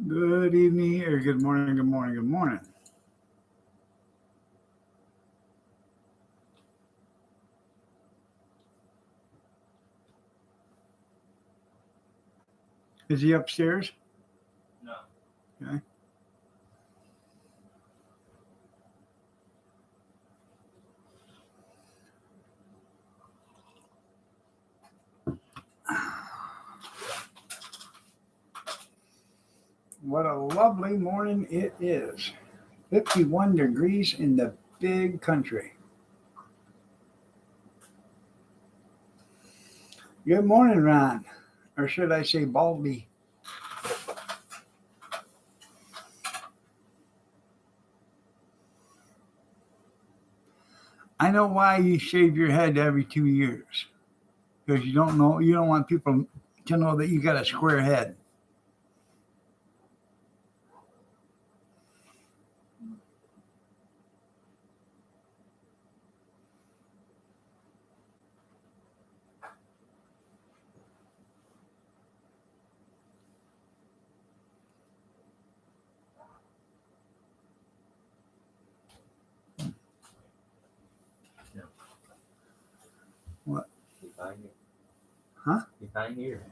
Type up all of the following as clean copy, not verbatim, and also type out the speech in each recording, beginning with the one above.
Good evening or good morning, good morning, good morning. Is he upstairs? No. Okay. What a lovely morning it is. 51 degrees in the big country. Good morning, Ron. Or should I say Baldy? I know why you shave your head every 2 years. Because you don't want people to know that you got a square head. No. What? He's not here. Huh? He's not here.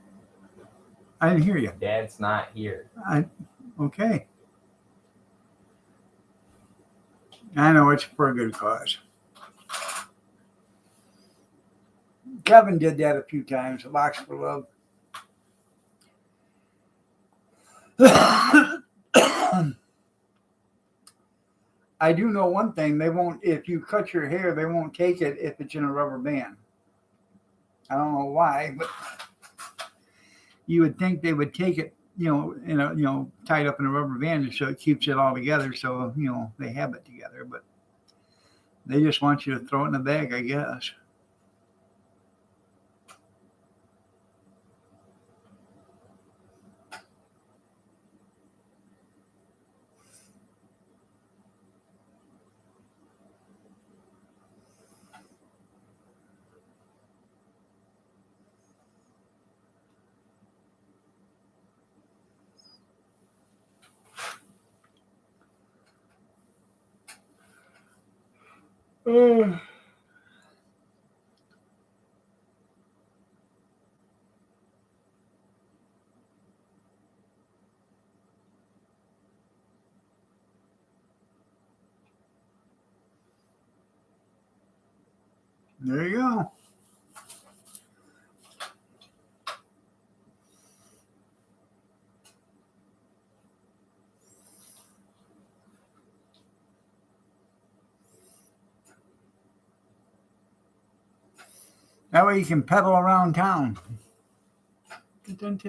I didn't hear you. Dad's not here. Okay. I know it's for a good cause. Kevin did that a few times. Box for Love. I do know one thing. They won't, if you cut your hair, they won't take it if it's in a rubber band. I don't know why, but you would think they would take it, tied up in a rubber band so it keeps it all together. So, they have it together, but they just want you to throw it in the bag, I guess. Uh, there you go. That way you can pedal around town. You put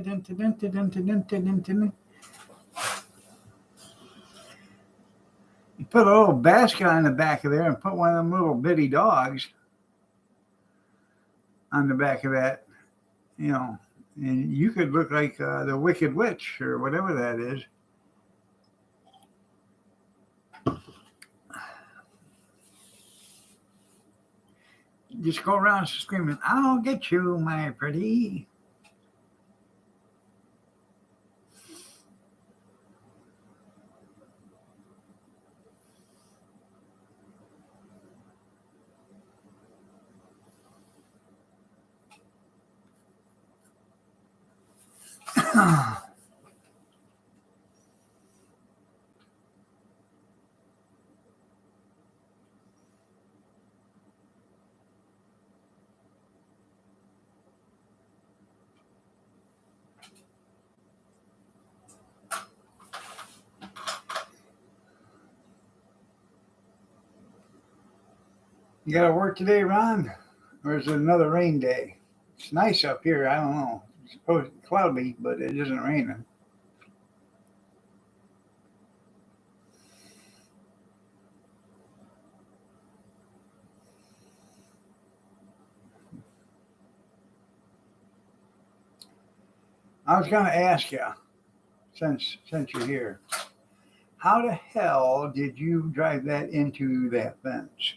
a little basket on the back of there and put one of them little bitty dogs on the back of that, and you could look like the Wicked Witch or whatever that is. Just go around screaming, "I'll get you, my pretty." You got to work today, Ron? Or is it another rain day? It's nice up here. I don't know. It's supposed to be cloudy, but it isn't raining. I was going to ask you, since you're here, how the hell did you drive that into that fence?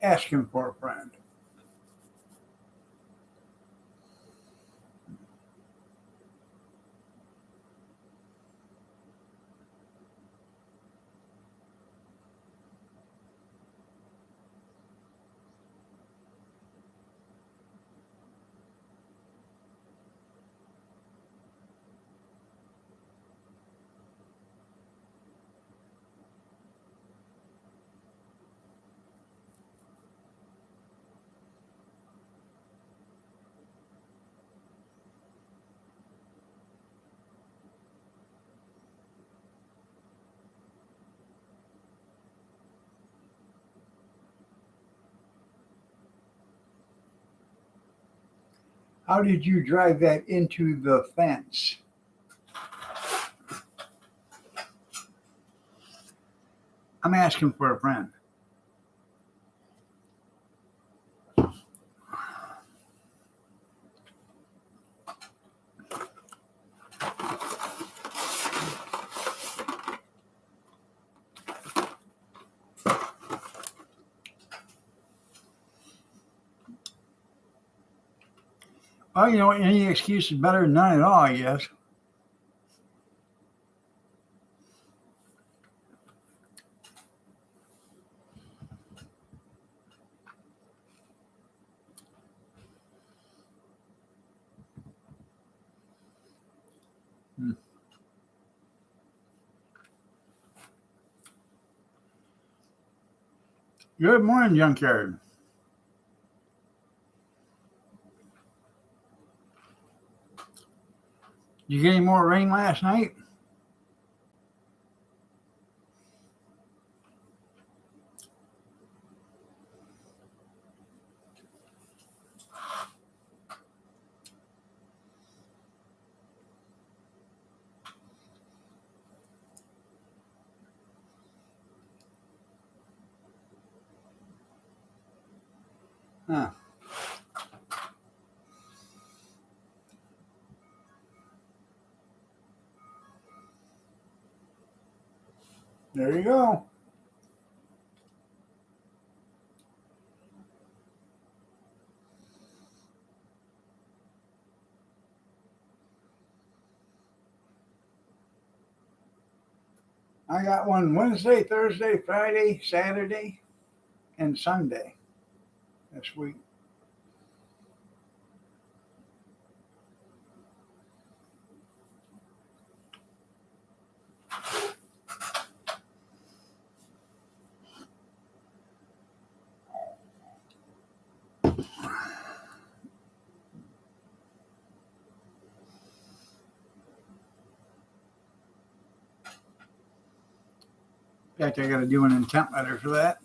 asking for a friend. How did you drive that into the fence? I'm asking for a friend. Well, you know, any excuse is better than none at all, I guess. Good morning, Junkyard. Did you get any more rain last night? Huh. There you go. I got one Wednesday, Thursday, Friday, Saturday, and Sunday this week. In fact, I got to do an intent letter for that.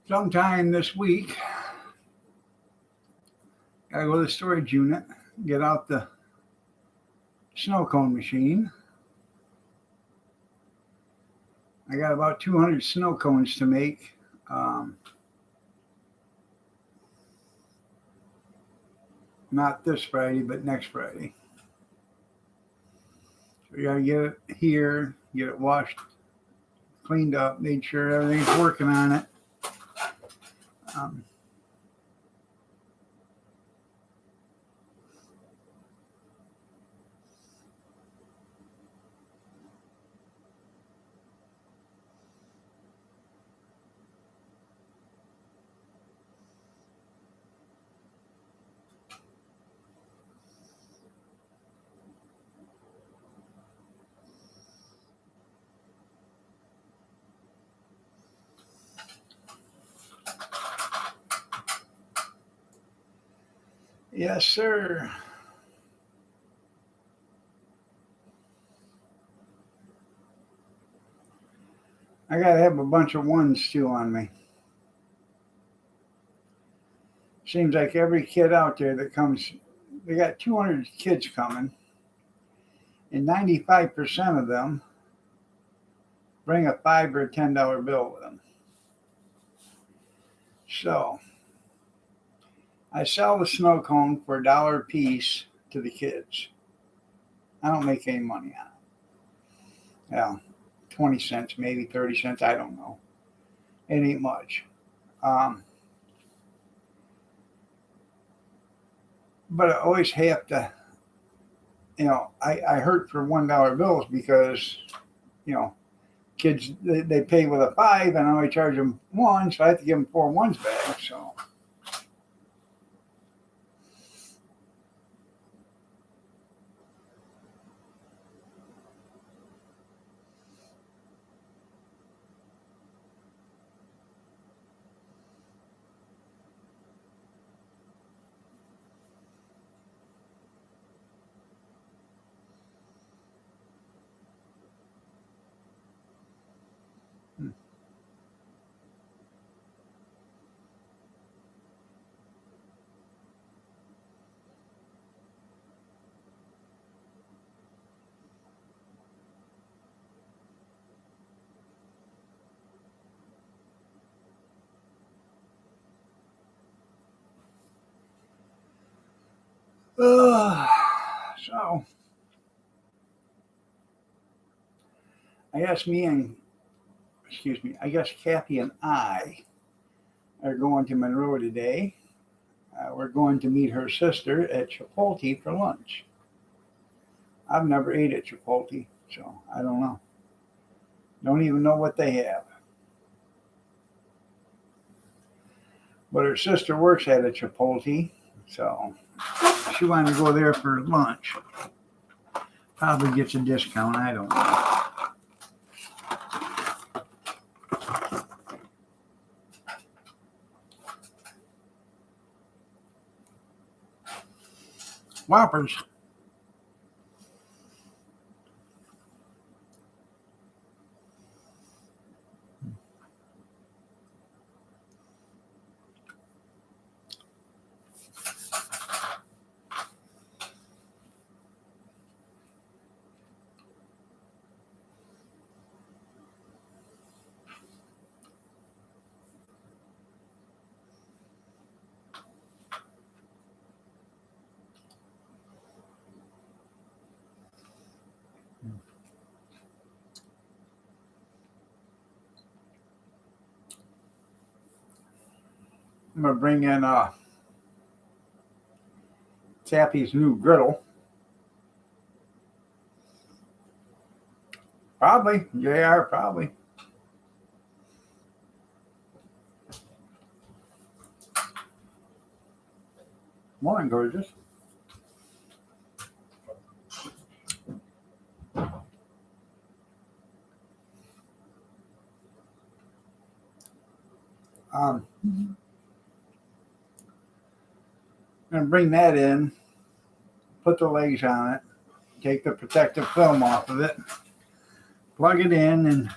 Sometime this week, gotta go to the storage unit, get out the snow cone machine. I got about 200 snow cones to make. Not this Friday, but next Friday. So we gotta get it here, get it washed, cleaned up, made sure everything's working on it. Yes, sir. I gotta have a bunch of ones too on me. Seems like every kid out there that comes, they got 200 kids coming, and 95% of them bring a $5 or $10 bill with them. So I sell the snow cone for $1 a piece to the kids. I don't make any money on it. Yeah, 20 cents, maybe 30 cents. I don't know. It ain't much. Um, but I always have to, I hurt for $1 bills because, you know, kids, they pay with a 5 and I only charge them 1, so I have to give them 4 ones back. So, uh, so I guess I guess Kathy and I are going to Monroe today. We're going to meet her sister at Chipotle for lunch. I've never ate at Chipotle, so I don't know. Don't even know what they have. But her sister works at a Chipotle, so she wanted to go there for lunch. Probably gets a discount. I don't know. Whoppers. I'm gonna bring in Tappy's new griddle. Probably, JR, probably. Morning, gorgeous. I'm gonna bring that in, put the legs on it, take the protective film off of it, plug it in, and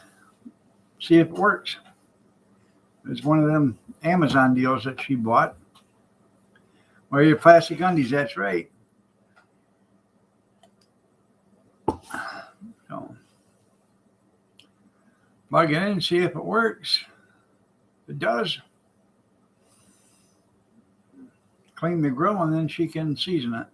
see if it works. It's one of them Amazon deals that she bought. Or your plastic undies, that's right. So plug it in, see if it works. If it does, clean the grill and then she can season it.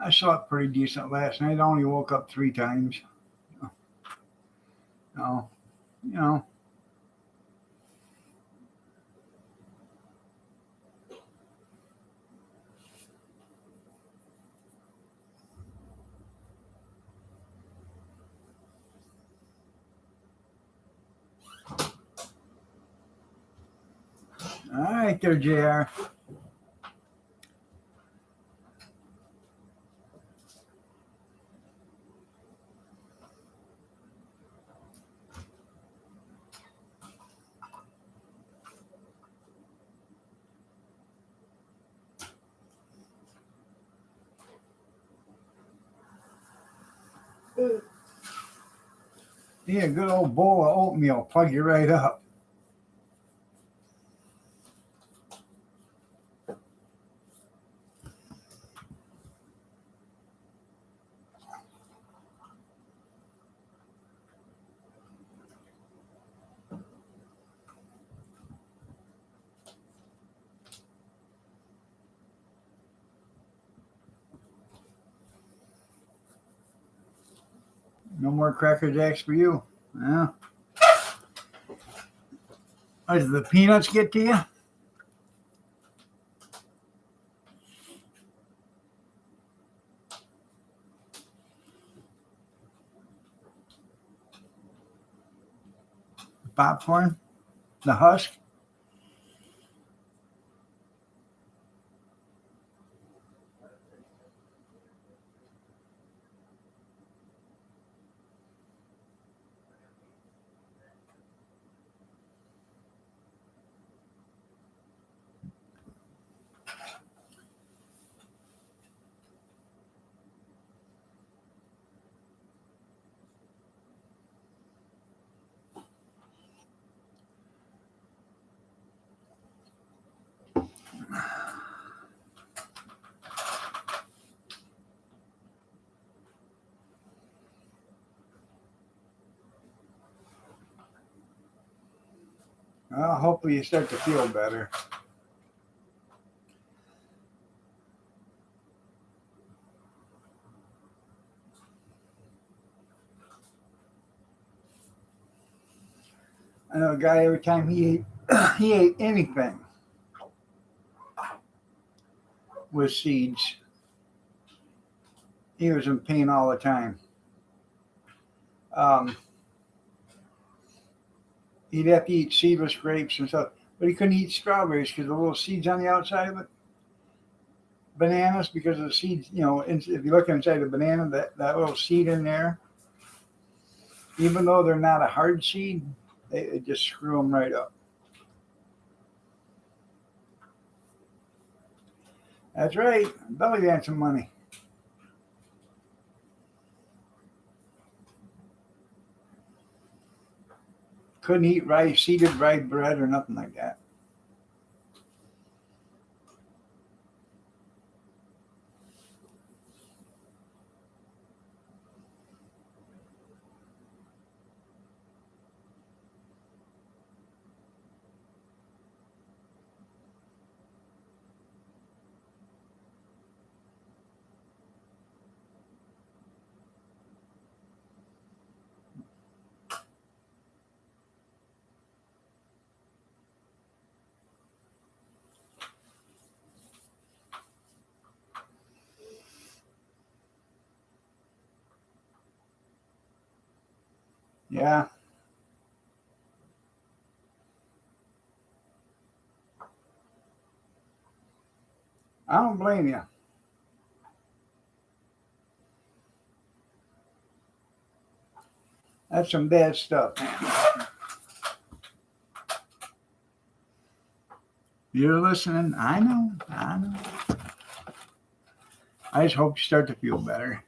I slept pretty decent last night. I only woke up 3 times. Oh, you know. All right there, JR. Yeah, a good old bowl of oatmeal. Plug you right up. No more Cracker Jacks for you. Yeah. Does the peanuts get to you? Popcorn? The husk? Well, hopefully you start to feel better. I know a guy every time he ate he ate anything with seeds, he was in pain all the time. Um, he'd have to eat seedless grapes and stuff, but he couldn't eat strawberries because the little seeds on the outside of it. Bananas, because of the seeds, if you look inside the banana, that little seed in there, even though they're not a hard seed, they just screw them right up. That's right, belly dancing money. Couldn't eat rice, seeded rye bread, or nothing like that. Yeah, I don't blame you. That's some bad stuff, man. You're listening. I know. I know. I just hope you start to feel better.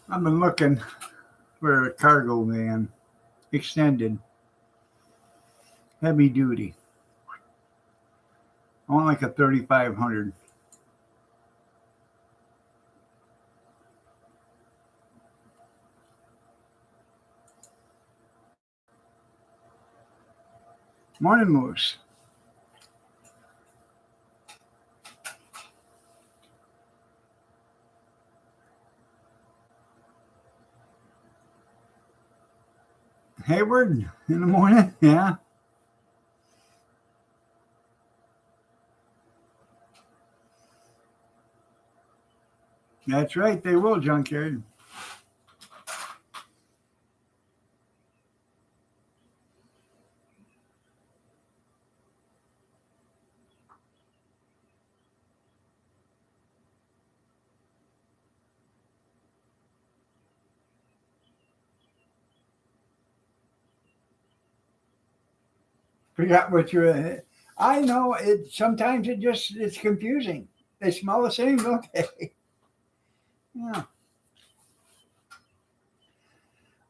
I've been looking for a cargo van, extended, heavy duty. I want like a 3500. Morning, Moose. Hayward in the morning? Yeah. That's right. They will, Junkyard. Forgot what you're. I know it. Sometimes it's confusing. They smell the same, don't they? Yeah.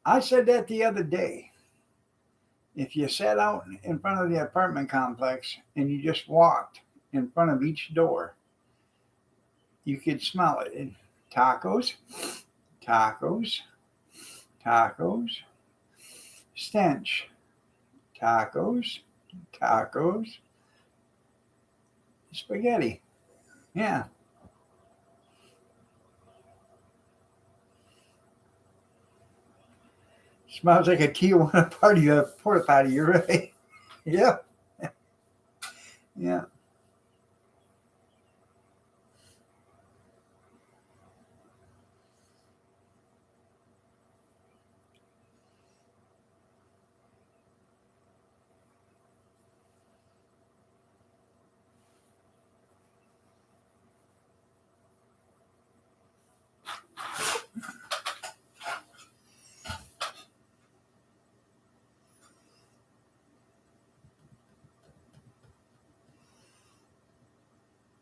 I said that the other day. If you sat out in front of the apartment complex and you just walked in front of each door, you could smell it. Tacos, tacos, tacos, stench, tacos, tacos, spaghetti. Yeah. Smells like a Tijuana party, a porta potty. You're right. Yep. Yeah.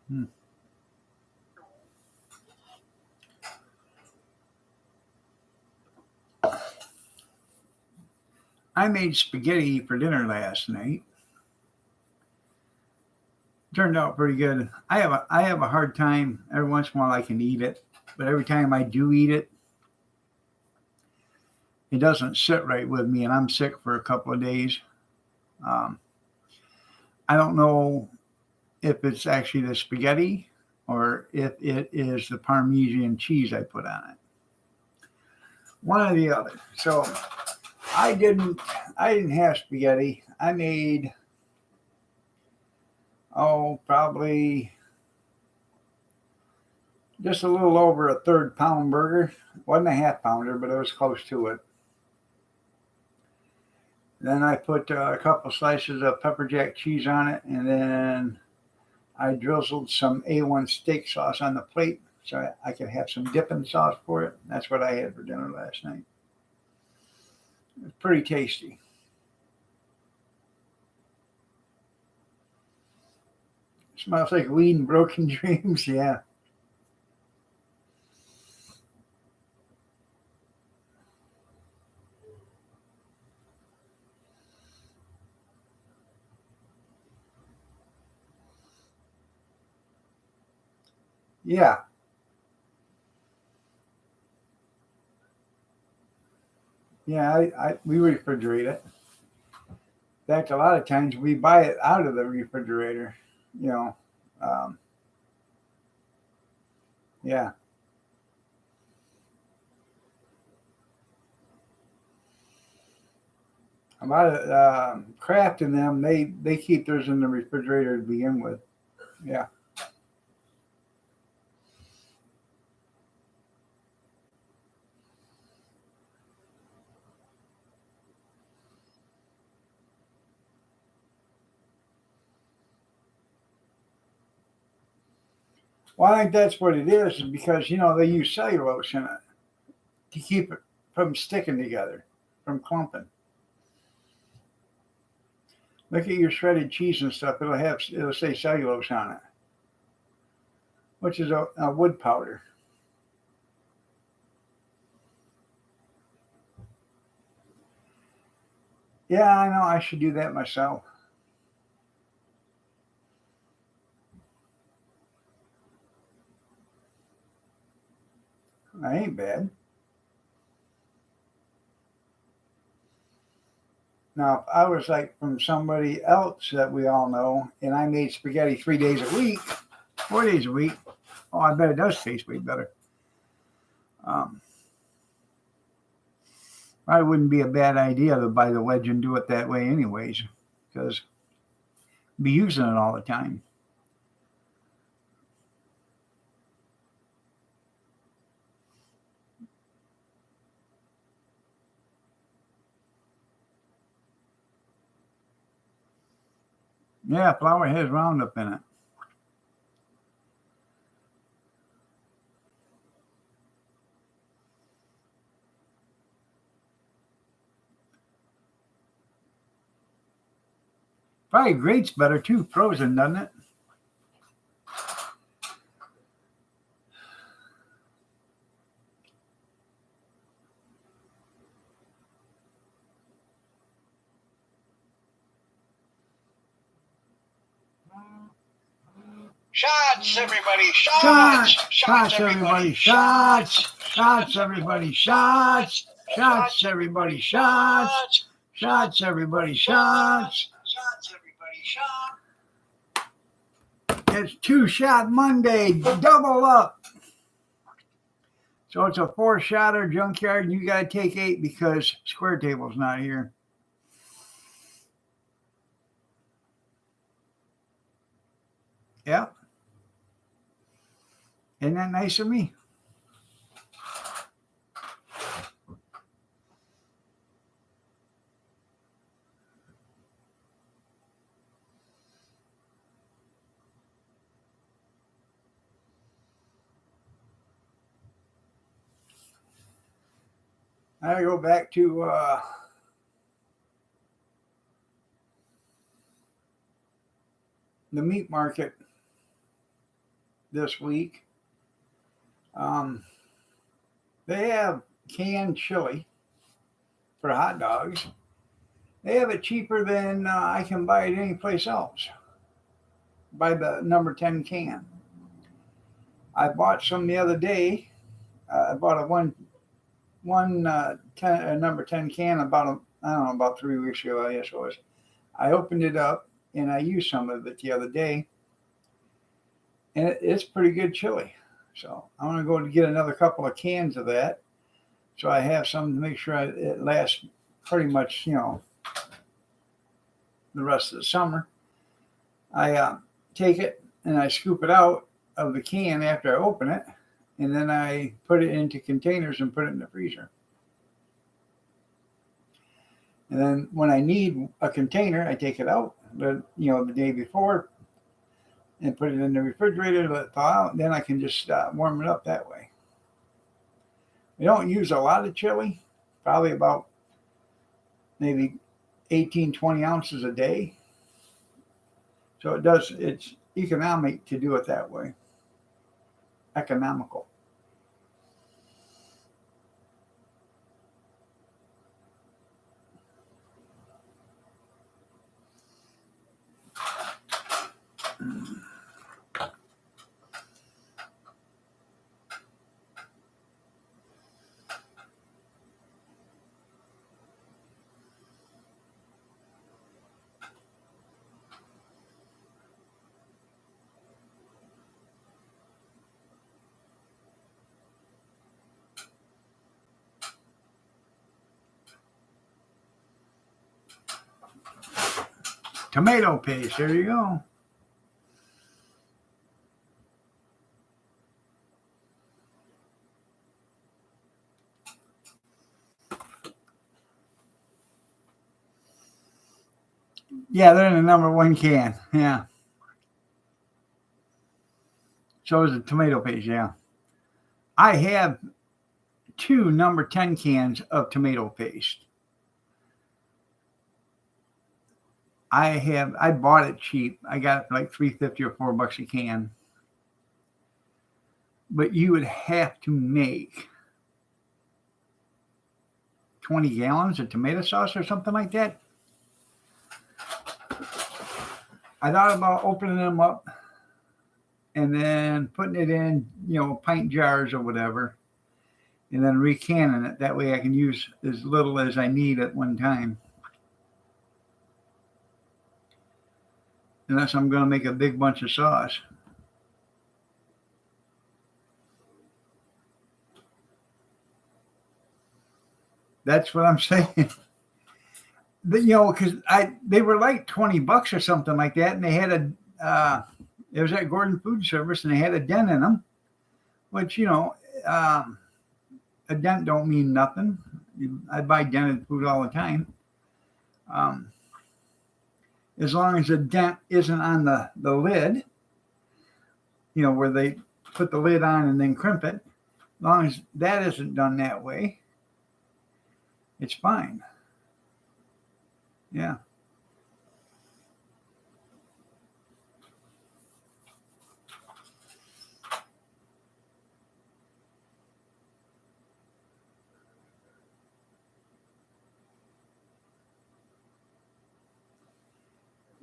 Hmm. I made spaghetti for dinner last night. Turned out pretty good. I have a hard time. Every once in a while I can eat it, but every time I do eat it, it doesn't sit right with me, and I'm sick for a couple of days. Um, I don't know if it's actually the spaghetti or if it is the Parmesan cheese I put on it. One or the other. So I didn't I didn't have spaghetti. I made probably just a little over a third pound burger. Wasn't a half pounder, but it was close to it. Then I put a couple slices of pepper jack cheese on it, and then I drizzled some A1 steak sauce on the plate so I could have some dipping sauce for it. That's what I had for dinner last night. It was pretty tasty. Smells like weed and broken dreams. Yeah. Yeah. Yeah. We refrigerate it. In fact, a lot of times we buy it out of the refrigerator. You know. Um, yeah. A lot of Kraft and them, they keep theirs in the refrigerator to begin with. Yeah. Well, I think that's what it is because they use cellulose in it to keep it from sticking together, from clumping. Look at your shredded cheese and stuff; it'll say cellulose on it, which is a wood powder. Yeah, I know. I should do that myself. That ain't bad. Now, if I was like from somebody else that we all know, and I made spaghetti 3 days a week, 4 days a week, oh, I bet it does taste way better. Um, Probably wouldn't be a bad idea to buy the wedge and do it that way, anyways, because be using it all the time. Yeah, flour has Roundup in it. Probably grates better too, frozen, doesn't it? Shots, everybody! Shots! Shots! Shots, everybody! Shots! Shots, everybody! Shots! Shots, everybody! Shots! Shots, everybody! Shots! Shots, everybody! Shots! It's Two Shot Monday, double up. So it's a 4-shotter junkyard, and you got to take 8 because Square Table's not here. Yep. Isn't that nice of me? I go back to the meat market this week. They have canned chili for hot dogs. They have it cheaper than I can buy it anyplace else. By the number 10 can. I bought some the other day. I bought a number 10 can about I don't know, about 3 weeks ago, I guess it was. I opened it up and I used some of it the other day, and it's pretty good chili. So I'm gonna go to get another couple of cans of that, so I have some to make sure it lasts pretty much, the rest of the summer. I take it and I scoop it out of the can after I open it, and then I put it into containers and put it in the freezer. And then when I need a container, I take it out, the day before, and put it in the refrigerator, let it thaw out. Then I can just warm it up that way. We don't use a lot of chili, probably about maybe 18, 20 ounces a day. So it's economic to do it that way. Economical. Tomato paste, there you go. Yeah, they're in the number 1 can. Yeah. So is the tomato paste, yeah. I have 2 number 10 cans of tomato paste. I bought it cheap. I got it for like $3.50 or $4 a can. But you would have to make 20 gallons of tomato sauce or something like that. I thought about opening them up and then putting it in, pint jars or whatever, and then recanning it. That way I can use as little as I need at one time. Unless I'm going to make a big bunch of sauce. That's what I'm saying. But, because they were like $20 or something like that, and they had it was at Gordon Food Service, and they had a dent in them, which a dent don't mean nothing. I buy dented food all the time. As long as the dent isn't on the lid, where they put the lid on and then crimp it, as long as that isn't done that way, it's fine. Yeah.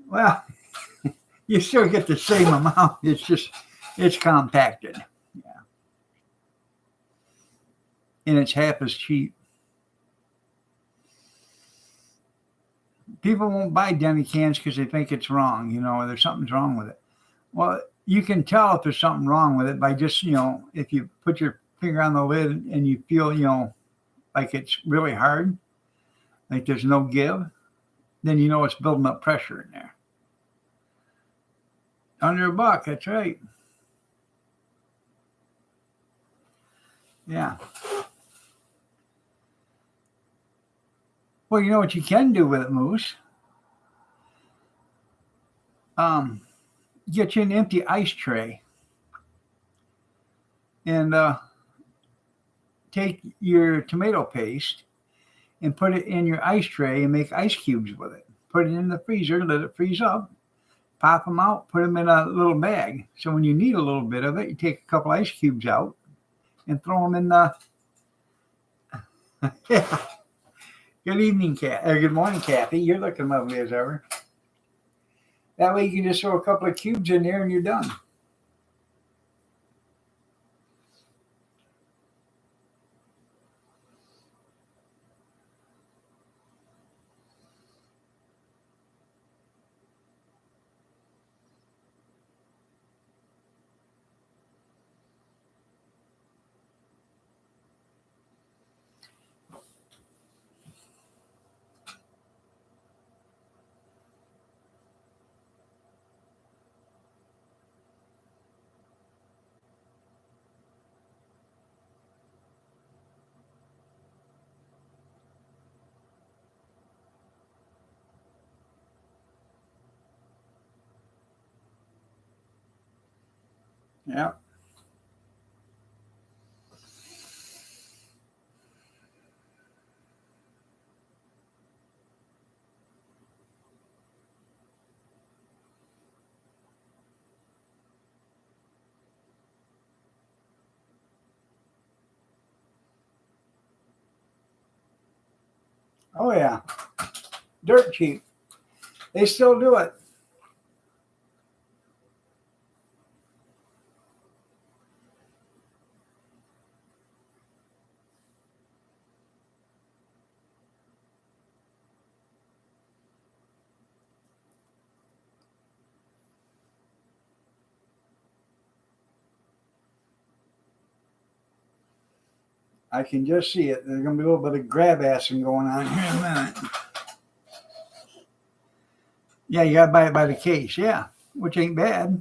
Well, you still get the same amount. It's compacted. Yeah. And it's half as cheap. People won't buy demi cans because they think it's wrong, or there's something's wrong with it. Well, you can tell if there's something wrong with it by just, if you put your finger on the lid and you feel, like it's really hard, like there's no give, then it's building up pressure in there. Under $1, that's right. Yeah. Well, you know what you can do with it, Moose? Get you an empty ice tray and take your tomato paste and put it in your ice tray and make ice cubes with it. Put it in the freezer, let it freeze up, pop them out, put them in a little bag. So when you need a little bit of it, you take a couple ice cubes out and throw them in the... Yeah. Good evening, good morning, Kathy. You're looking lovely as ever. That way you can just throw a couple of cubes in there and you're done. Yeah. Oh, yeah. Dirt cheap. They still do it. I can just see it. There's going to be a little bit of grab assing going on here in a minute. Yeah, you got to buy it by the case. Yeah, which ain't bad.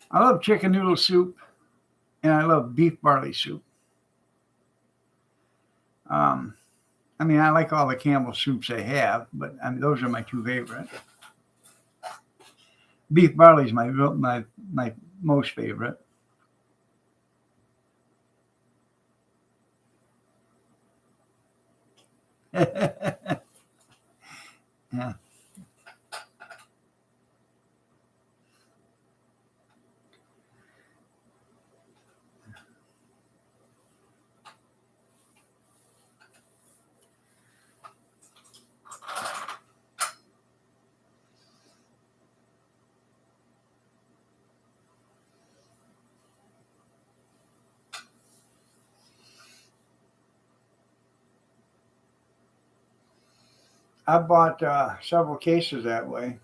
I love chicken noodle soup, and I love beef barley soup. I like all the Campbell soups they have, but those are my two favorite. Beef barley is my most favorite. Yeah. I bought several cases that way.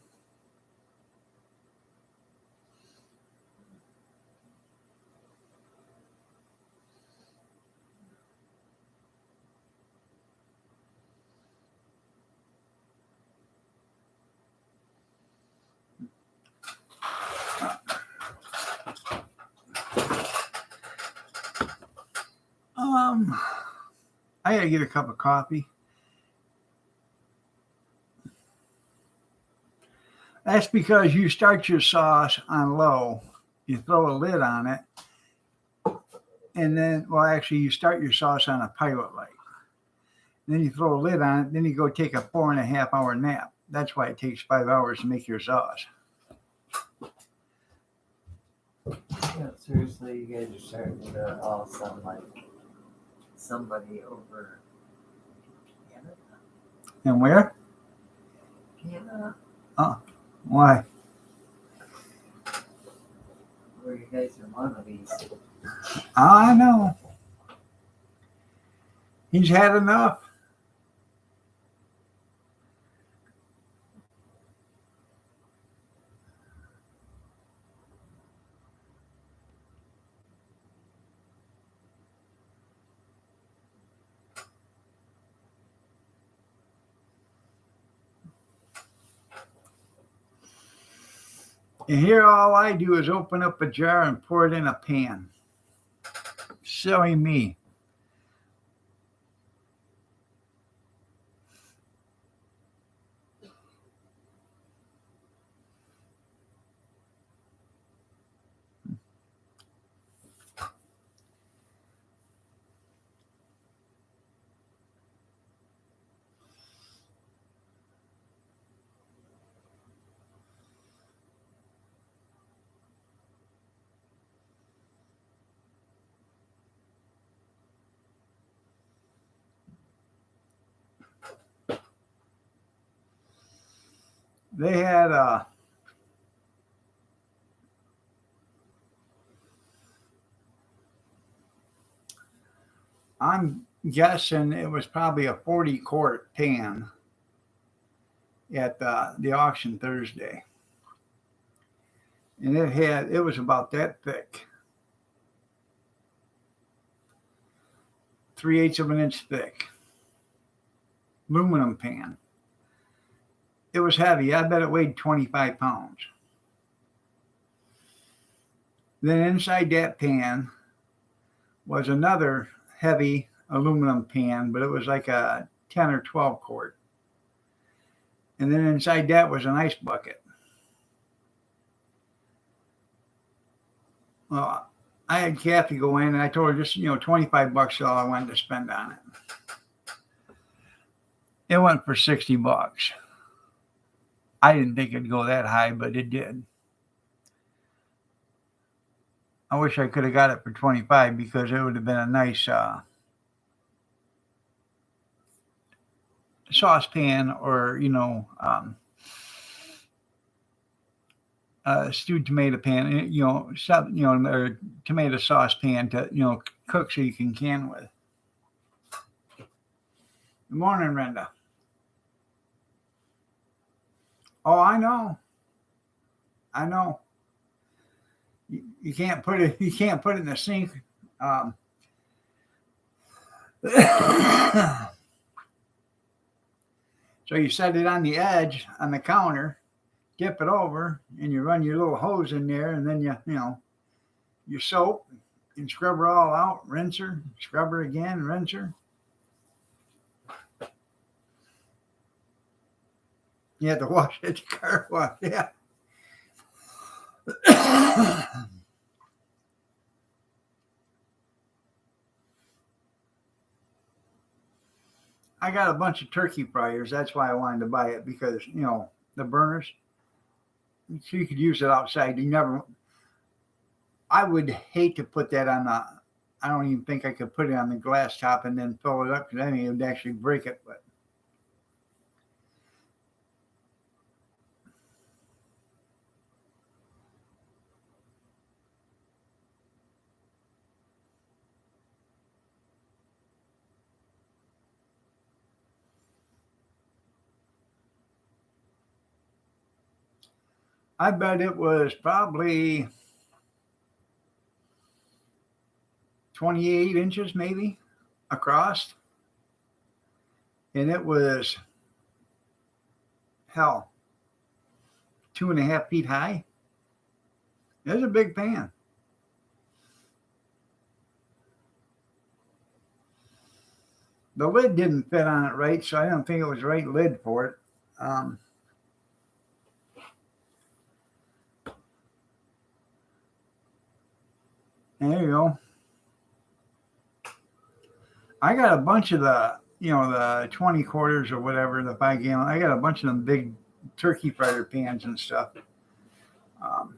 I gotta get a cup of coffee. That's because you start your sauce on low, you throw a lid on it, and then, well, actually, you start your sauce on a pilot light. Then you throw a lid on it, then you go take a 4.5 hour nap. That's why it takes 5 hours to make your sauce. Yeah, seriously, you guys are starting to all sound like somebody over Canada. And where? Canada? Why? Where you guys are monoliths. I know. He's had enough. And here, all I do is open up a jar and pour it in a pan. Silly me. They had I'm guessing it was probably a 40 quart pan at the auction Thursday. And it was about that thick. 3/8 of an inch thick. Aluminum pan. It was heavy. I bet it weighed 25 pounds. Then inside that pan was another heavy aluminum pan, but it was like a 10 or 12 quart. And then inside that was an ice bucket. Well, I had Kathy go in and I told her just, $25 is all I wanted to spend on it. It went for $60. I didn't think it'd go that high, but it did. I wish I could have got it for 25 because it would have been a nice saucepan or, stewed tomato pan, or tomato sauce pan to, cook so you can with. Good morning, Renda. Oh, I know. You can't put it. You can't put it in the sink. So you set it on the edge on the counter, dip it over, and you run your little hose in there, and then your soap and scrub her all out, rinse her, scrub her again, rinse her. You have to wash it, the car wash, yeah. I got a bunch of turkey fryers. That's why I wanted to buy it because, the burners. So you could use it outside. I would hate to put that I don't even think I could put it on the glass top and then fill it up because then it would actually break it. But I bet it was probably 28 inches maybe across. And it was, hell, 2.5 feet high. It was a big pan. The lid didn't fit on it right, so I don't think it was the right lid for it. There you go. I got a bunch of the 20 quarters or whatever, the 5 gallon. I got a bunch of them big turkey fryer pans and stuff. Um,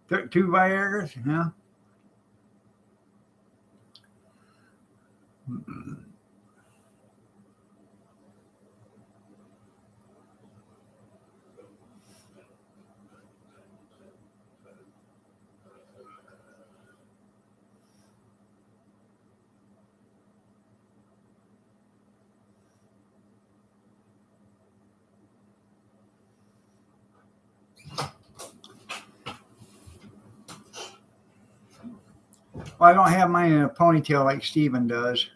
2 Viagra's, yeah. Well, I don't have mine in a ponytail like Steven does.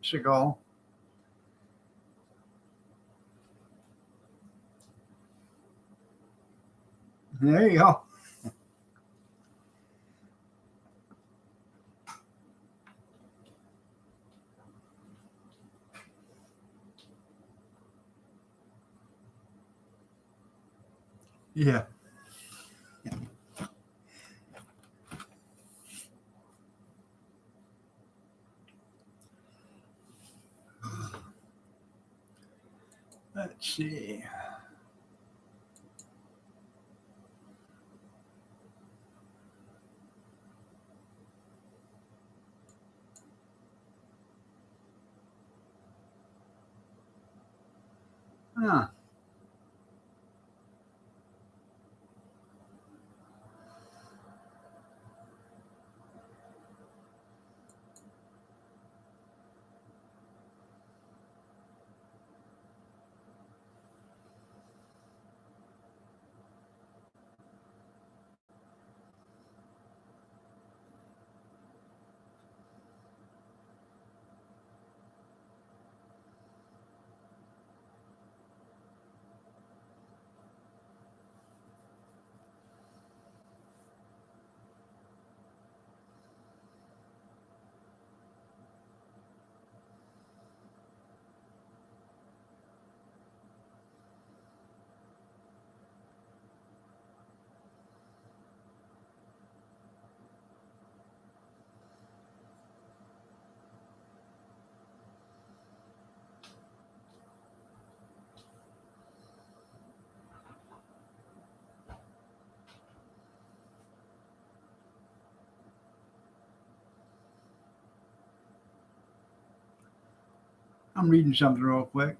Seagal. There you go. Yeah. Let's see. Huh. I'm reading something real quick.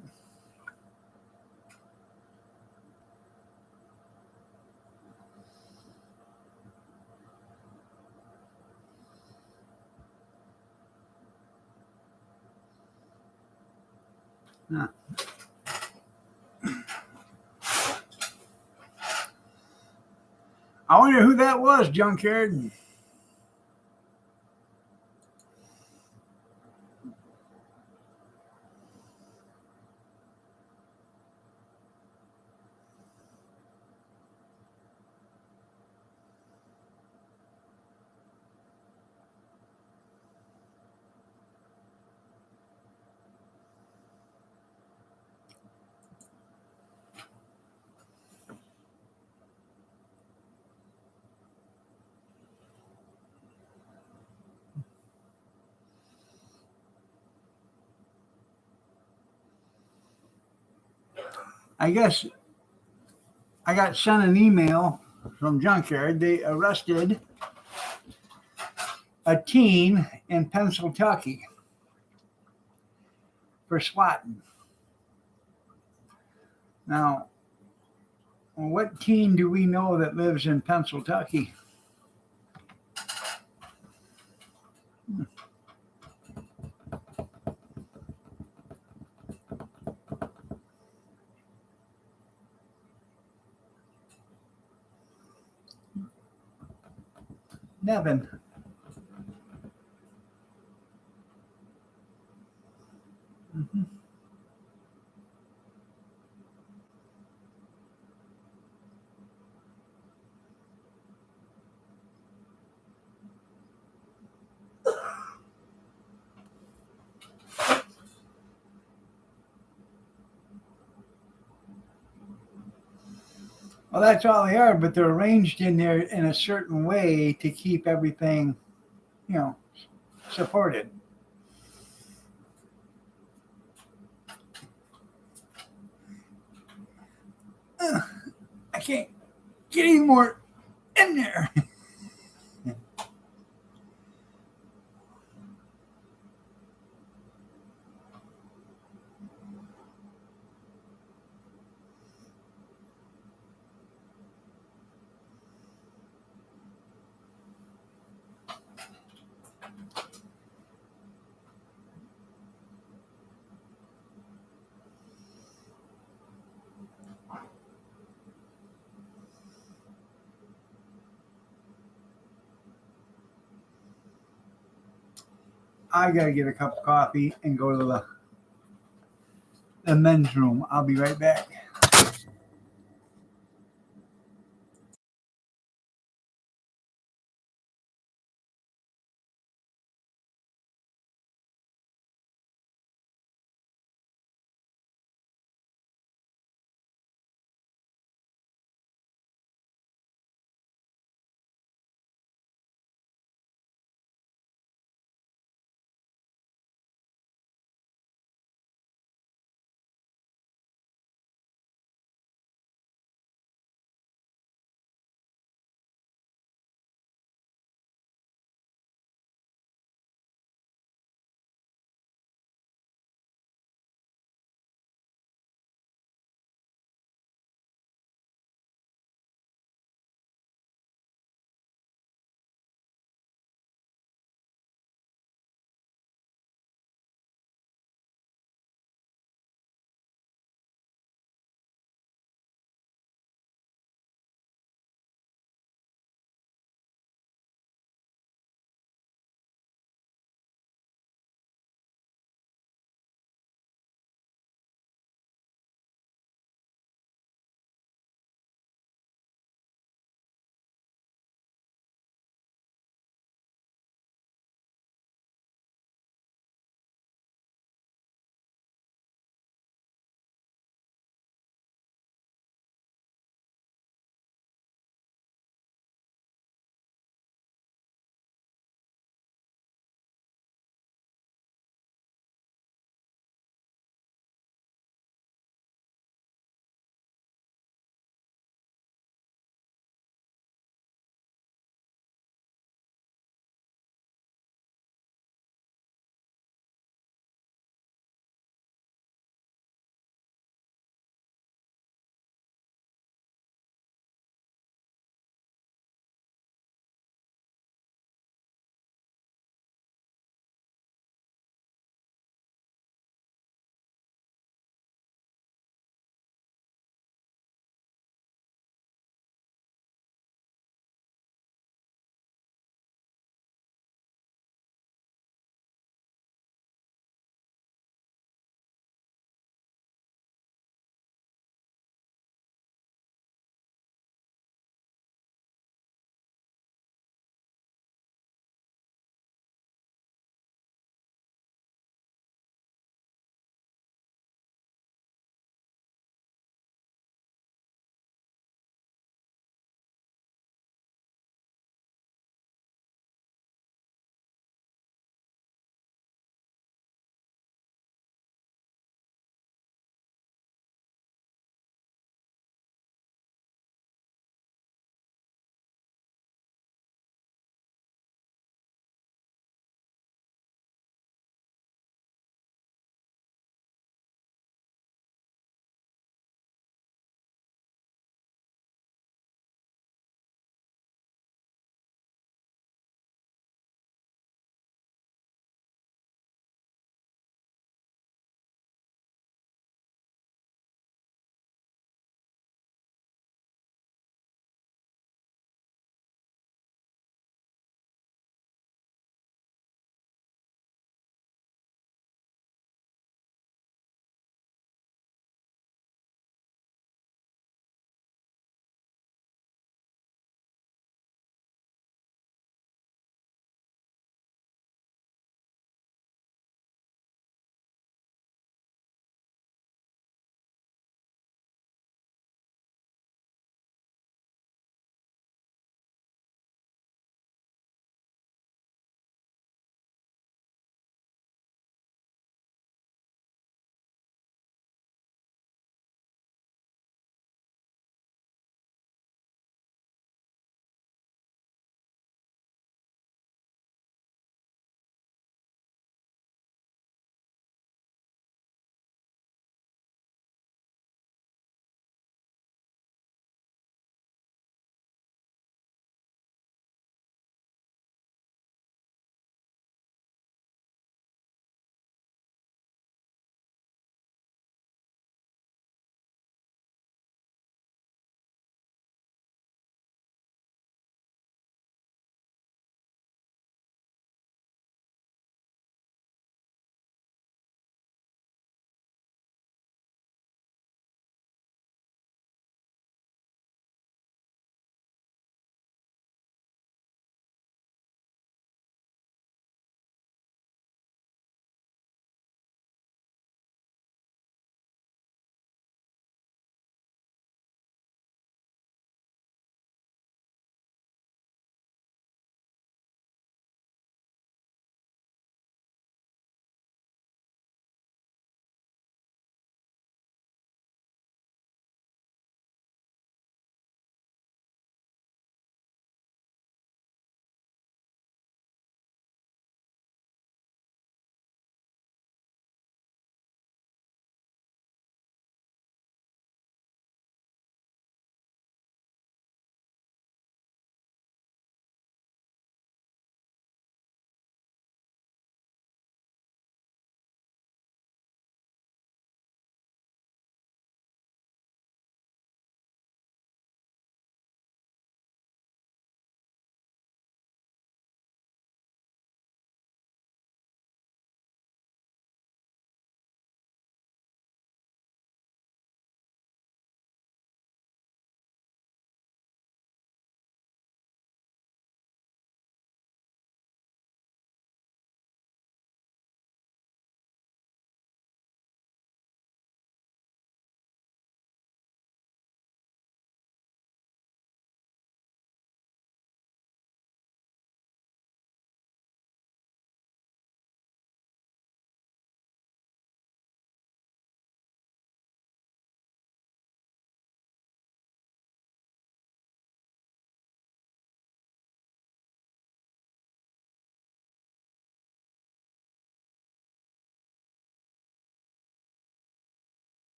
Huh. I wonder who that was, Junkyard. I guess I got sent an email from Junkyard. They arrested a teen in Pennsylvania for swatting. Now, what teen do we know that lives in Pennsylvania? Nothing. Mhm. Well, that's all they are, but they're arranged in there in a certain way to keep everything, supported. I can't get any more in there. I gotta get a cup of coffee and go to the men's room. I'll be right back.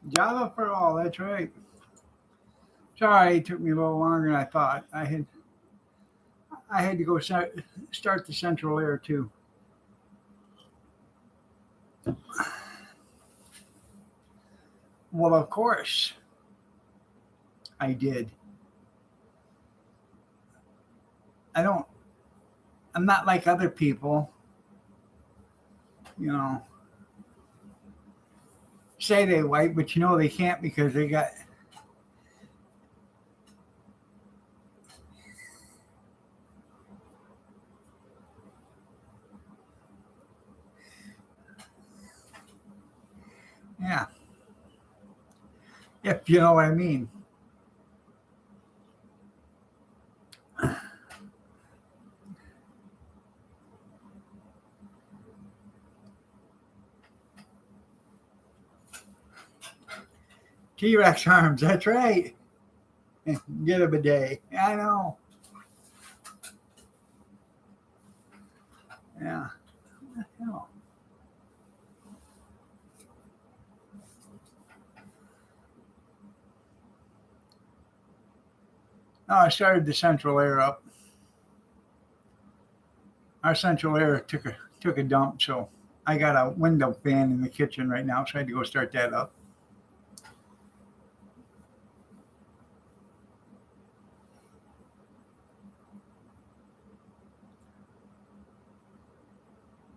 Java for all. That's right. Sorry, it took me a little longer than I thought. I had to go start the central air too. Well, of course I did. I don't. I'm not like other people. You know, say they wipe, but you know they can't because they got. Yeah, if you know what I mean. T-Rex arms. That's right. Get a bidet. I know. Yeah. No. No, I started the central air up. Our central air took a dump, so I got a window fan in the kitchen right now, so I had to go start that up.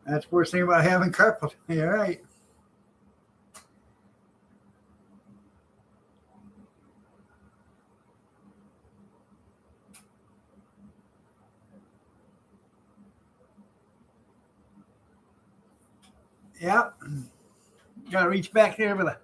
That's the worst thing about having carpet. You're right. Yep. Got to reach back there with a.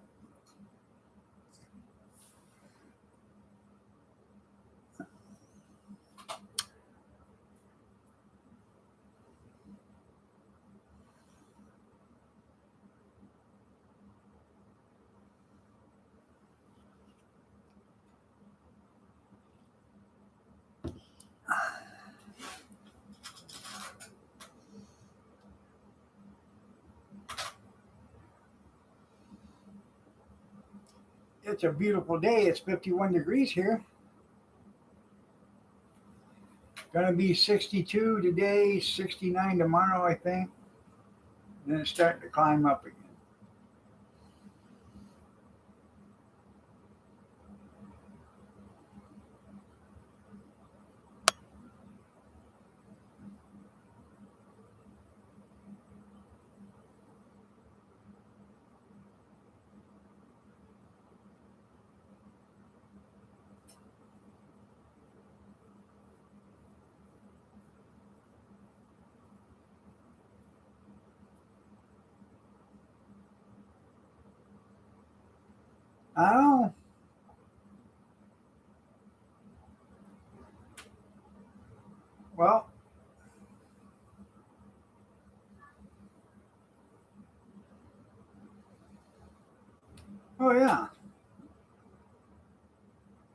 It's a beautiful day. It's 51 degrees here. Gonna be 62 today, 69 tomorrow, I think. Then it's starting to climb up again. I don't know. Well, oh yeah.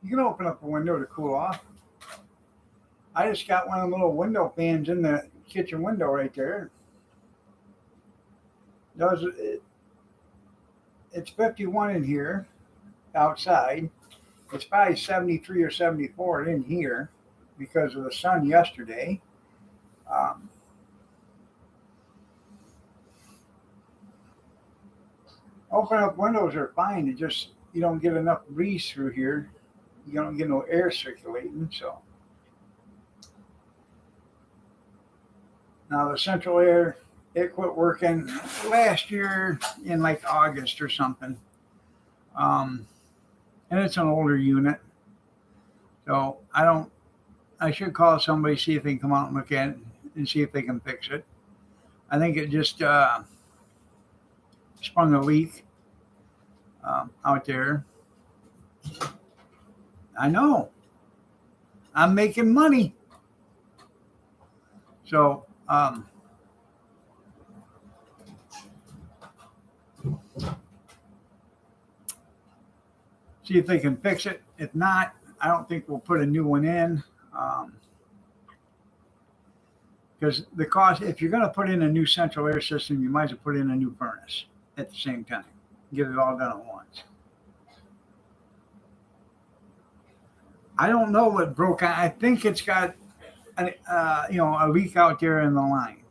You can open up a window to cool off. I just got one of the little window fans in the kitchen window right there. Does it? It's 51 in here outside. It's probably 73 or 74 in here because of the sun yesterday. Um, open up windows are fine. It just you don't get enough breeze through here. You don't get no air circulating. So now the central air it quit working last year in like August or something. Um, and it's an older unit, so I don't. I should call somebody see if they can come out and look at it and see if they can fix it. I think it just sprung a leak out there. I know. I'm making money. So see if they can fix it. If not, I don't think we'll put a new one in. Because the cost, if you're going to put in a new central air system, you might as well put in a new furnace at the same time. Get it all done at once. I don't know what broke on. I think it's got a leak out there in the line.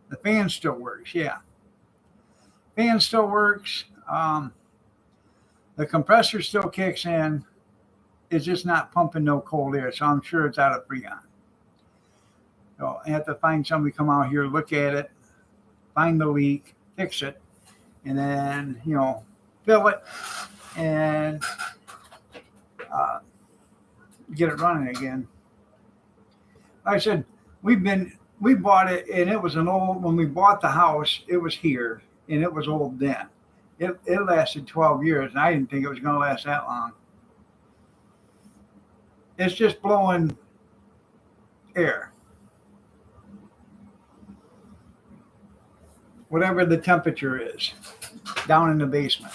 The fan still works. Yeah, fan still works. The compressor still kicks in. It's just not pumping no cold air, so I'm sure it's out of Freon. So I have to find somebody to come out here, look at it, find the leak, fix it, and then fill it and uh, get it running again. Like I said, we bought it, and it was an old. When we bought the house, it was here, and it was old then. It lasted 12 years, and I didn't think it was going to last that long. It's just blowing air, whatever the temperature is, down in the basement.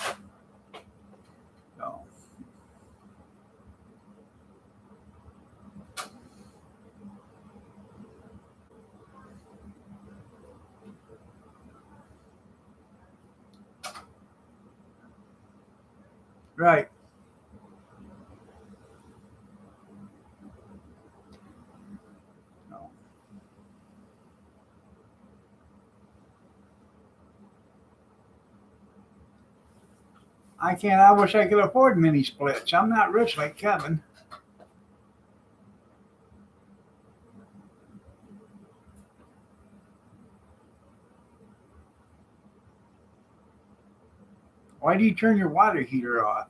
So, right. So, I can't. I wish I could afford mini splits. I'm not rich like Kevin. Why do you turn your water heater off?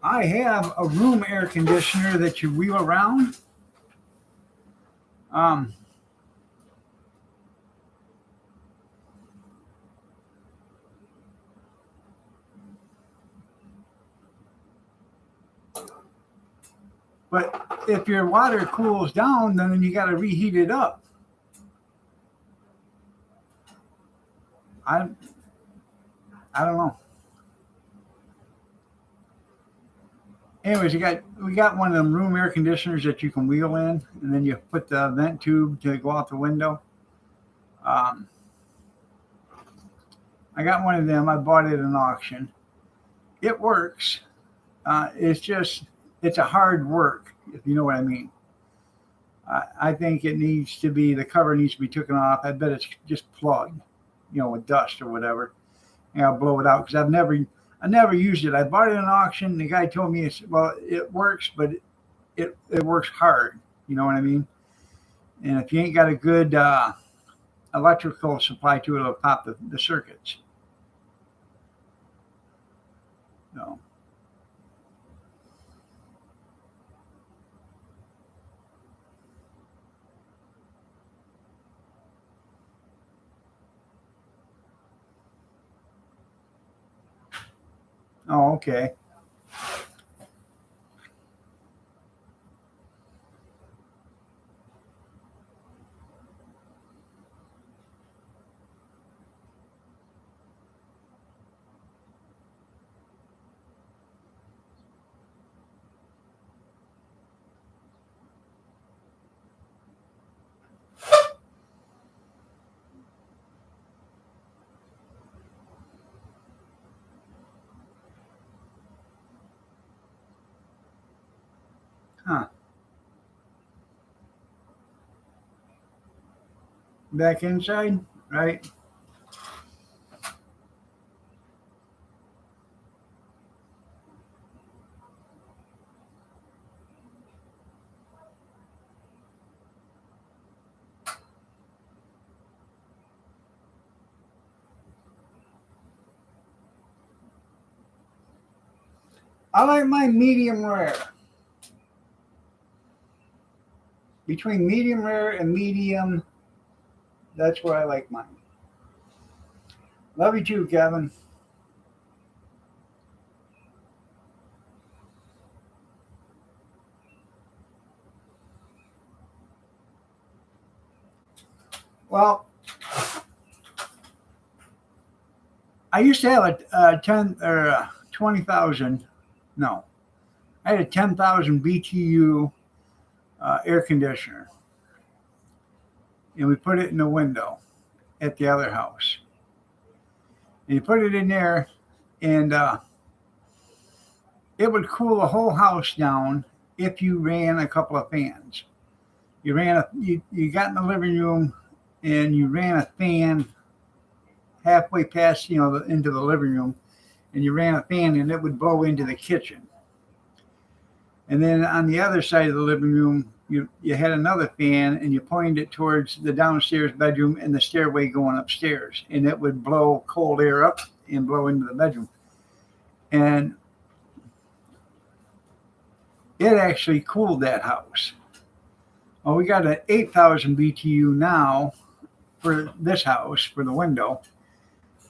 I have a room air conditioner that you wheel around. Um, but if your water cools down, then you got to reheat it up. I I don't know. Anyways, we got one of them room air conditioners that you can wheel in, and then you put the vent tube to go out the window. Um, I got one of them. I bought it at an auction. It works. It's a hard work, if you know what I mean. I think it needs to be, the cover needs to be taken off. I bet it's just plugged, with dust or whatever. And I'll blow it out because I never used it. I bought it at an auction. The guy told me, well, it works, but it works hard. You know what I mean? And if you ain't got a good electrical supply to it, it'll pop the circuits. So, oh, okay. Huh. Back inside, right? I like my medium rare. Between medium rare and medium, that's where I like mine. Love you too, Kevin. Well, I used to have a 10 or 20,000. No, I had a 10,000 BTU air conditioner, and we put it in the window at the other house. And you put it in there, and it would cool the whole house down if you ran a couple of fans. You got in the living room, and you ran a fan halfway past into the living room, and you ran a fan, and it would blow into the kitchen. And then on the other side of the living room, you had another fan, and you pointed it towards the downstairs bedroom and the stairway going upstairs, and it would blow cold air up and blow into the bedroom. And it actually cooled that house. Well, we got an 8,000 BTU now for this house, for the window,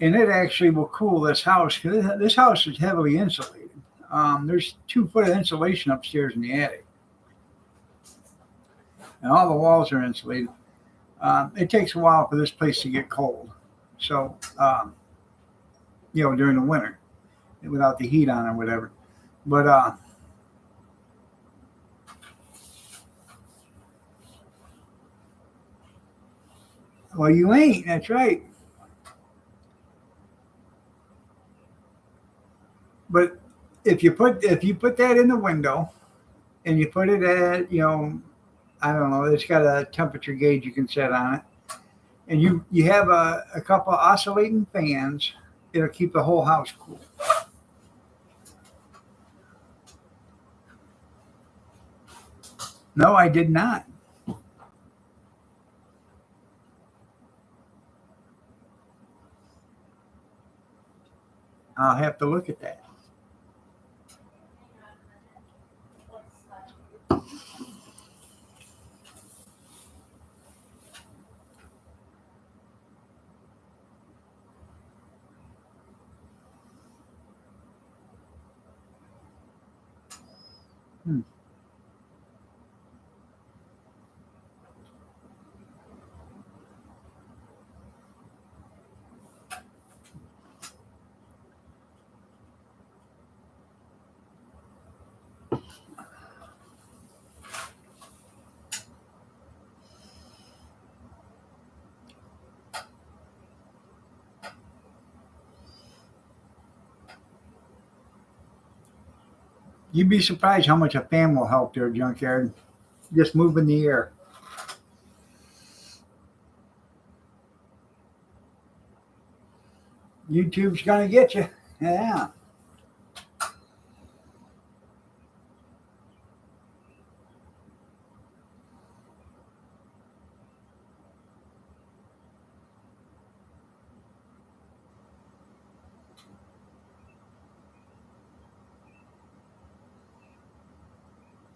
and it actually will cool this house because this house is heavily insulated. There's 2 foot of insulation upstairs in the attic, and all the walls are insulated. It takes a while for this place to get cold, so during the winter, without the heat on or whatever. But well, you ain't. That's right. But if you put that in the window, and you put it at I don't know, it's got a temperature gauge you can set on it, and you have a couple of oscillating fans, it'll keep the whole house cool. No, I did not. I'll have to look at that. Hmm. You'd be surprised how much a fan will help there, Junkyard. Just moving the air. YouTube's gonna get you. Yeah.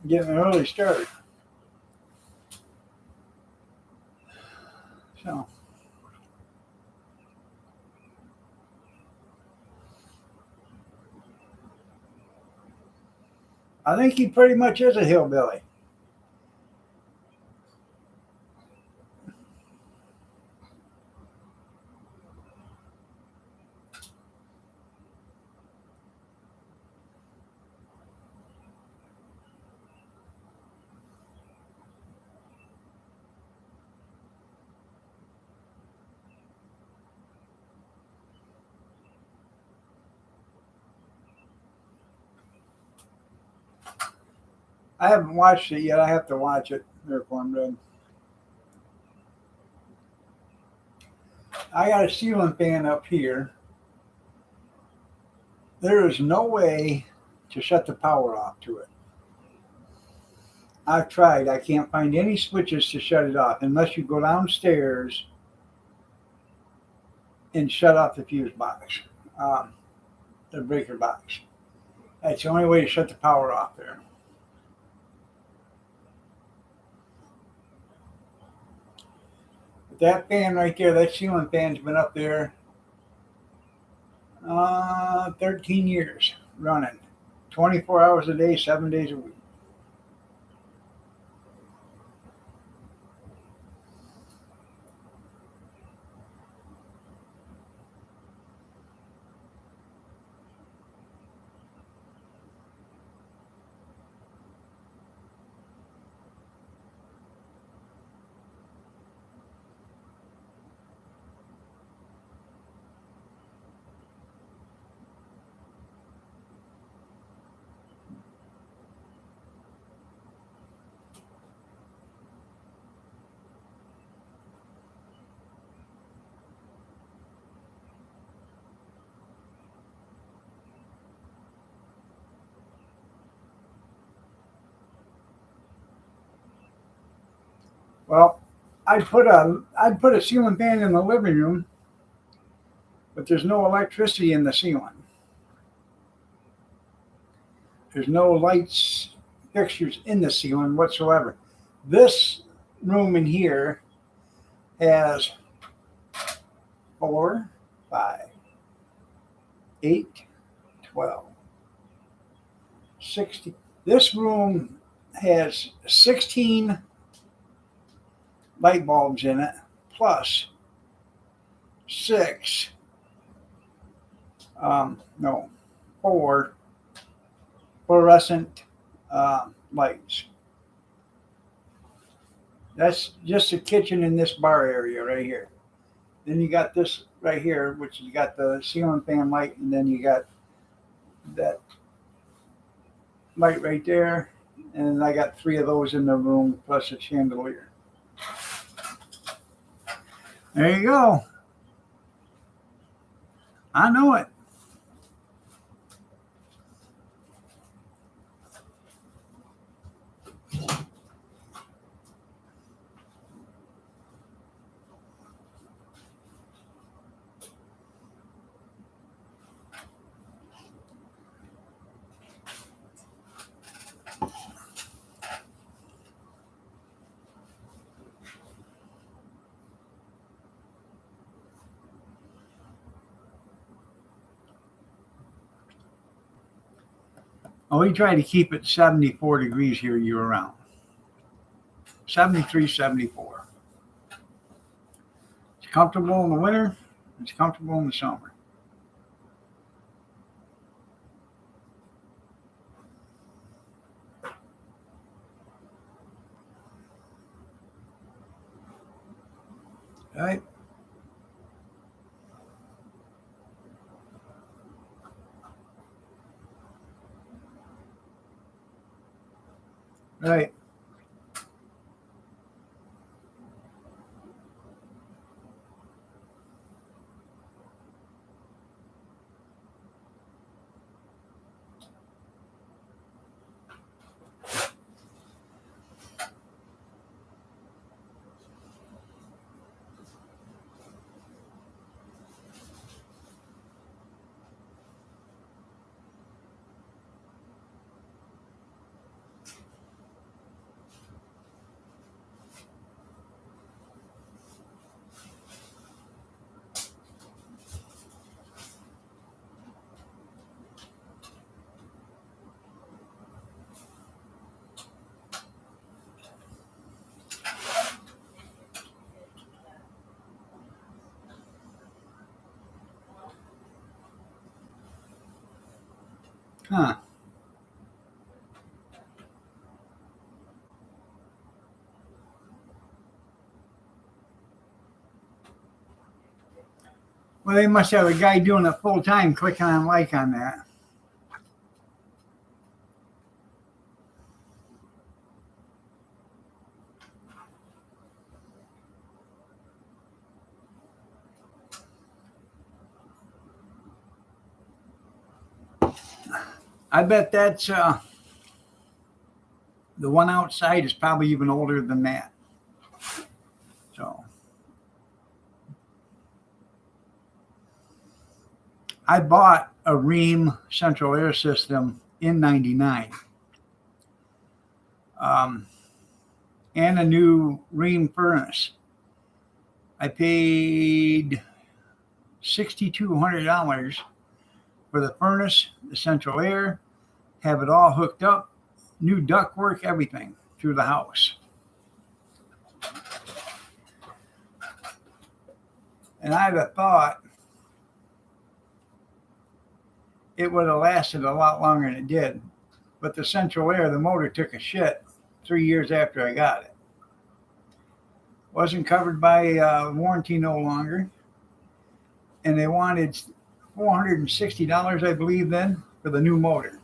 Getting an early start. So I think he pretty much is a hillbilly. I haven't watched it yet. I have to watch it. There, Cornbread. I got a ceiling fan up here. There is no way to shut the power off to it. I've tried. I can't find any switches to shut it off unless you go downstairs and shut off the fuse box, the breaker box. That's the only way to shut the power off there. But that fan right there, that ceiling fan's been up there 13 years running, 24 hours a day, 7 days a week. Well, I'd put a ceiling fan in the living room, but there's no electricity in the ceiling. There's no lights, fixtures in the ceiling whatsoever. This room in here has 4, 5, 8, 12, 60. This room has 16 light bulbs in it, plus 6, no, 4 fluorescent lights. That's just the kitchen in this bar area right here. Then you got this right here, which you got the ceiling fan light, and then you got that light right there. And I got 3 of those in the room, plus a chandelier. There you go. I know it. Oh, we try to keep it 74 degrees here year round. 73, 74. It's comfortable in the winter. It's comfortable in the summer. Right? Right. Huh. Well, they must have a guy doing it full time, clicking on like on that. I bet that's the one outside is probably even older than that. So I bought a Rheem central air system in '99, and a new Rheem furnace. I paid $6,200 for the furnace, the central air, have it all hooked up, new ductwork, everything through the house. And I'd have thought it would have lasted a lot longer than it did. But the central air, the motor took a shit 3 years after I got it. Wasn't covered by warranty no longer. And they wanted $460, I believe, then for the new motor.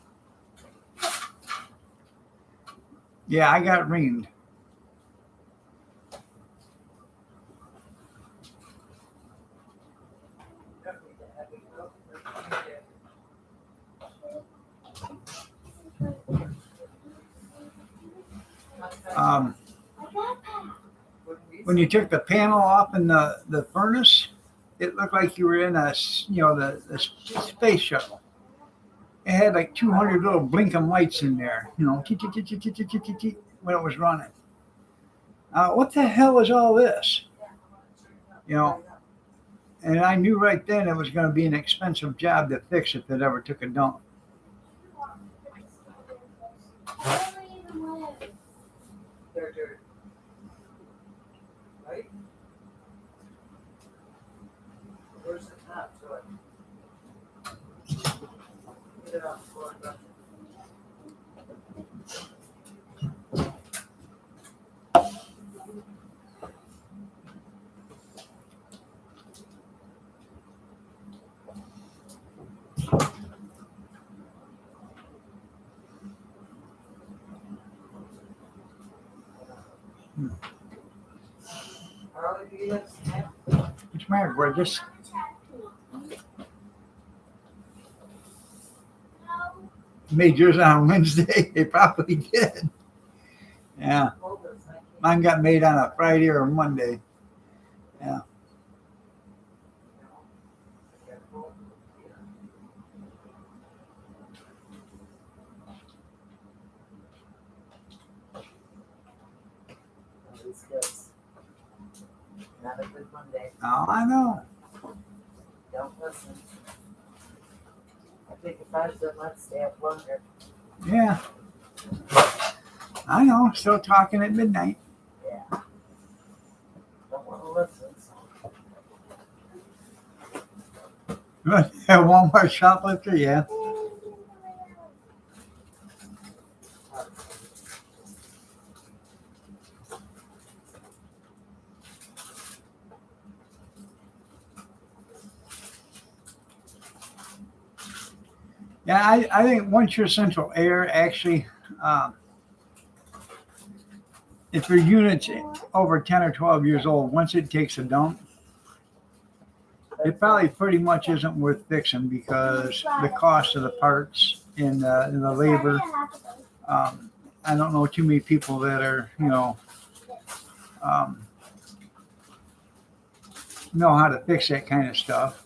Yeah, I got reamed. when you took the panel off in the furnace, it looked like you were in the space shuttle. It had like 200 little blinking lights in there, when it was running. What the hell is all this? And I knew right then it was going to be an expensive job to fix if it ever took a dump. They're dirty. Right? Where's the top to it? Get it off the floor, bro. Harley, do you have snap? What's the matter, gorgeous? Made yours on Wednesday. They probably did. Yeah. Hold this, I can't. Mine got made on a Friday or a Monday. Yeah. These guys. Not a good Monday. Oh, I know. Don't listen. I think if I was them, I'd stay up longer. Yeah. I know. Still talking at midnight. Yeah. Don't want to listen. So. A Walmart shoplifter, yeah. Yeah, I think once your central air actually, if your unit's over 10 or 12 years old, once it takes a dump, it probably pretty much isn't worth fixing because the cost of the parts and the labor. I don't know too many people that are, know how to fix that kind of stuff.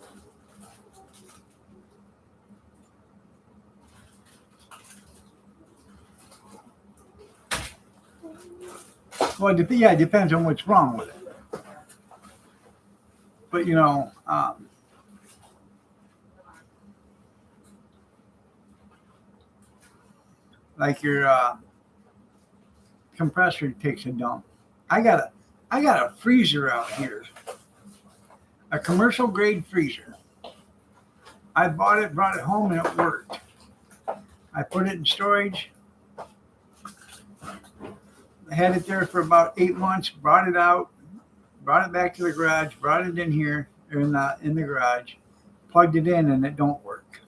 Well, it depends on what's wrong with it. But, like your compressor takes a dump. I got a freezer out here, a commercial grade freezer. I bought it, brought it home, and it worked. I put it in storage. I had it there for about 8 months, brought it out, brought it back to the garage, brought it in here in the garage, plugged it in, and it don't work.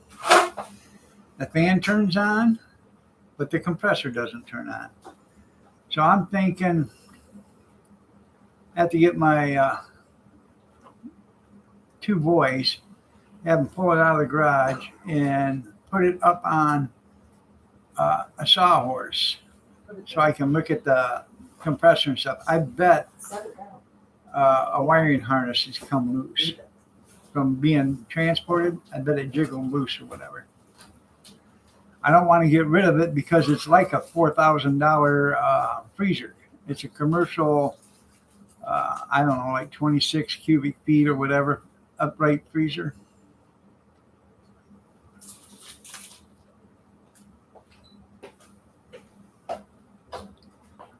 The fan turns on, but the compressor doesn't turn on. So I'm thinking I have to get my 2 boys, have them pull it out of the garage and put it up on a sawhorse so I can look at the compressor and stuff. I bet Set it down. a wiring harness has come loose from being transported. I bet it jiggled loose or whatever. I don't want to get rid of it because it's like a $4,000 freezer. It's a commercial, I don't know, like 26 cubic feet or whatever, upright freezer.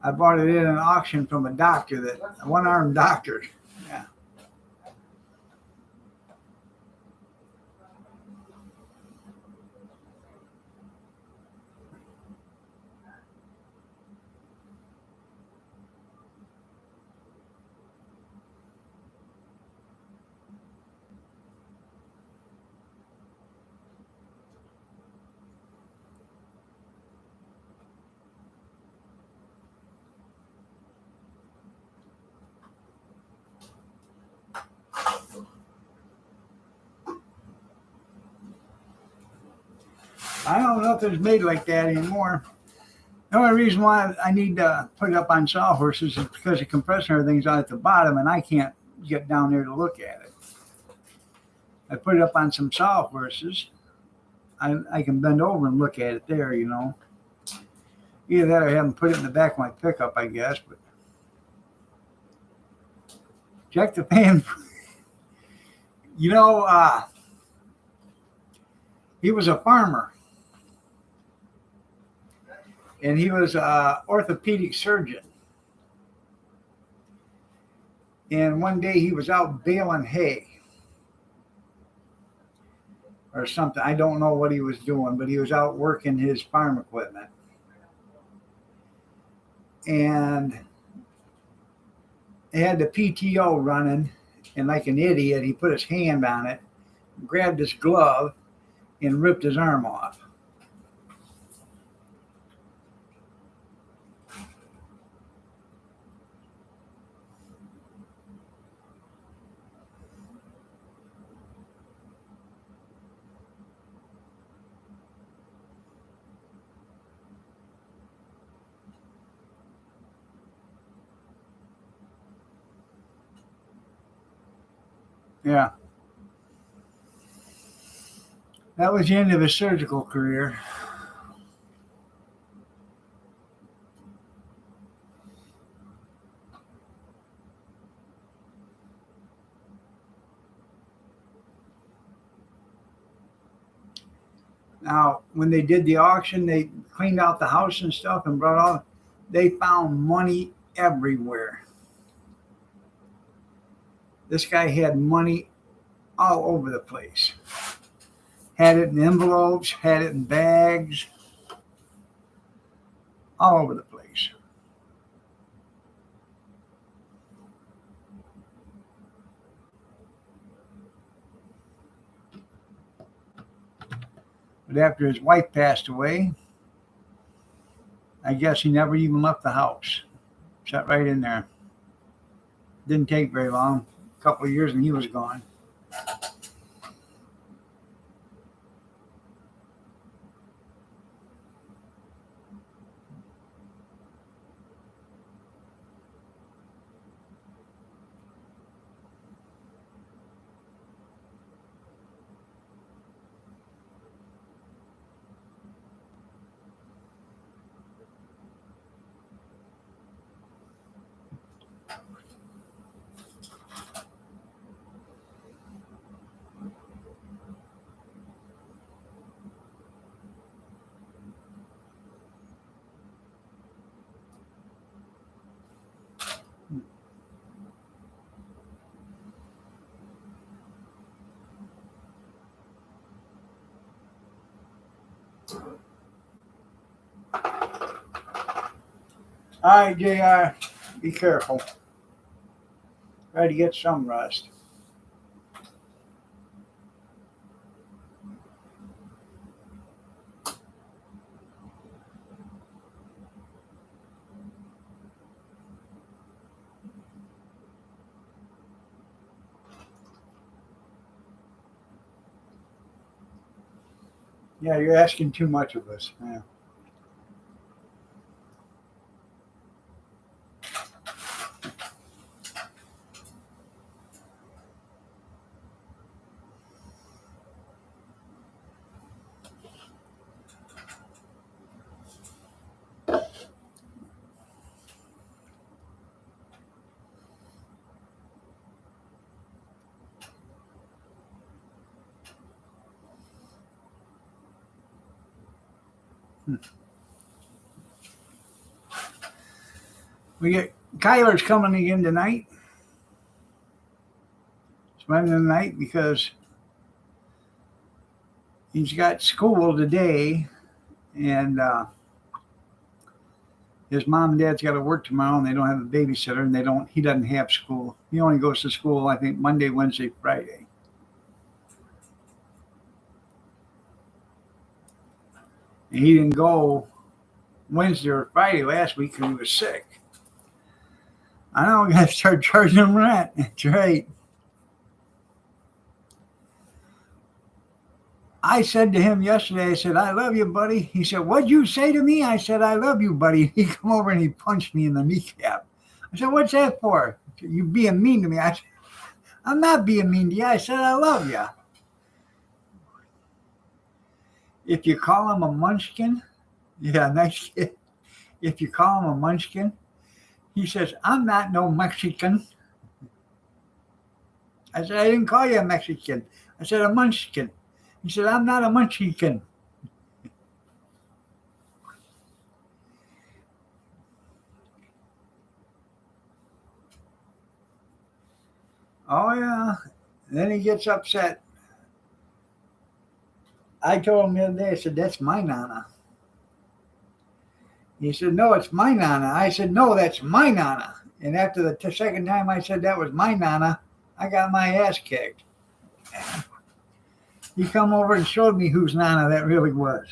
I bought it in an auction from a doctor, a one-armed doctor. Yeah. I don't know if it's made like that anymore. The The only reason why I need to put it up on sawhorses is because the compressor and everything's on at the bottom, and I can't get down there to look at it. I put it up on some sawhorses. I can bend over and look at it there, you know. Either that or I haven't put it in the back of my pickup, I guess. But Jack the Pan, you know, he was a farmer. And he was an orthopedic surgeon. And one day he was out baling hay or something. I don't know what he was doing, but he was out working his farm equipment. And he had the PTO running, and like an idiot, he put his hand on it, grabbed his glove, and ripped his arm off. Yeah. That was the end of his surgical career. Now, when they did the auction, they cleaned out the house and stuff and brought all, they found money everywhere. This guy had money all over the place. Had it in envelopes, had it in bags, all over the place. But after his wife passed away, I guess he never even left the house. Sat right in there. Didn't take very long. A couple of years and he was gone. All right, JR, be careful. Try to get some rest. Yeah, you're asking too much of us. Yeah. We get Kyler's coming again tonight. Spending the night because he's got school today, and his mom and dad's got to work tomorrow, and they don't have a babysitter, and he doesn't have school. He only goes to school, I think, Monday, Wednesday, Friday. And he didn't go Wednesday or Friday last week because he was sick. I know, I got to start charging him rent. That's right. I said to him yesterday, I said, I love you, buddy. He said, what'd you say to me? I said, I love you, buddy. He come over and he punched me in the kneecap. I said, what's that for? He said, you being mean to me. I said, I'm not being mean to you. I said, I love you. If you call him a munchkin, yeah, nice kid. If you call him a munchkin, he says, I'm not no Mexican. I said, I didn't call you a Mexican. I said, a munchkin. He said, I'm not a munchkin. Oh, yeah. Then he gets upset. I told him the other day, I said, that's my Nana. He said, no, it's my Nana. I said, no, that's my Nana. And after the second time I said that was my Nana, I got my ass kicked. He come over and showed me whose Nana that really was.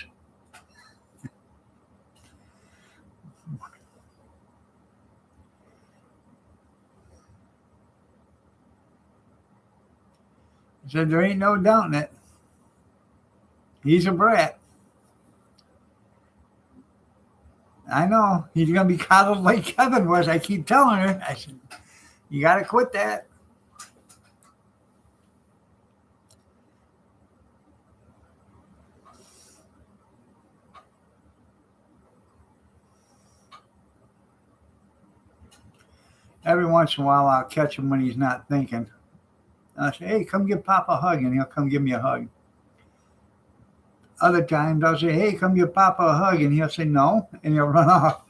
He said, there ain't no doubting it. He's a brat. I know. He's going to be coddled like Kevin was. I keep telling her. I said, you got to quit that. Every once in a while, I'll catch him when he's not thinking. I'll say, hey, come give Papa a hug, and he'll come give me a hug. Other times, I'll say, hey, come give Papa a hug, and he'll say no, and he'll run off.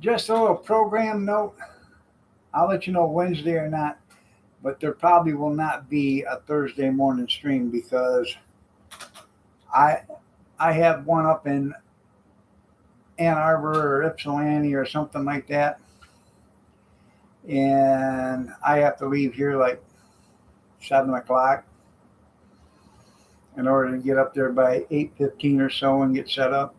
Just a little program note. I'll let you know Wednesday or not, but there probably will not be a Thursday morning stream because I have one up in Ann Arbor or Ypsilanti or something like that, and I have to leave here like 7 o'clock in order to get up there by 8:15 or so and get set up.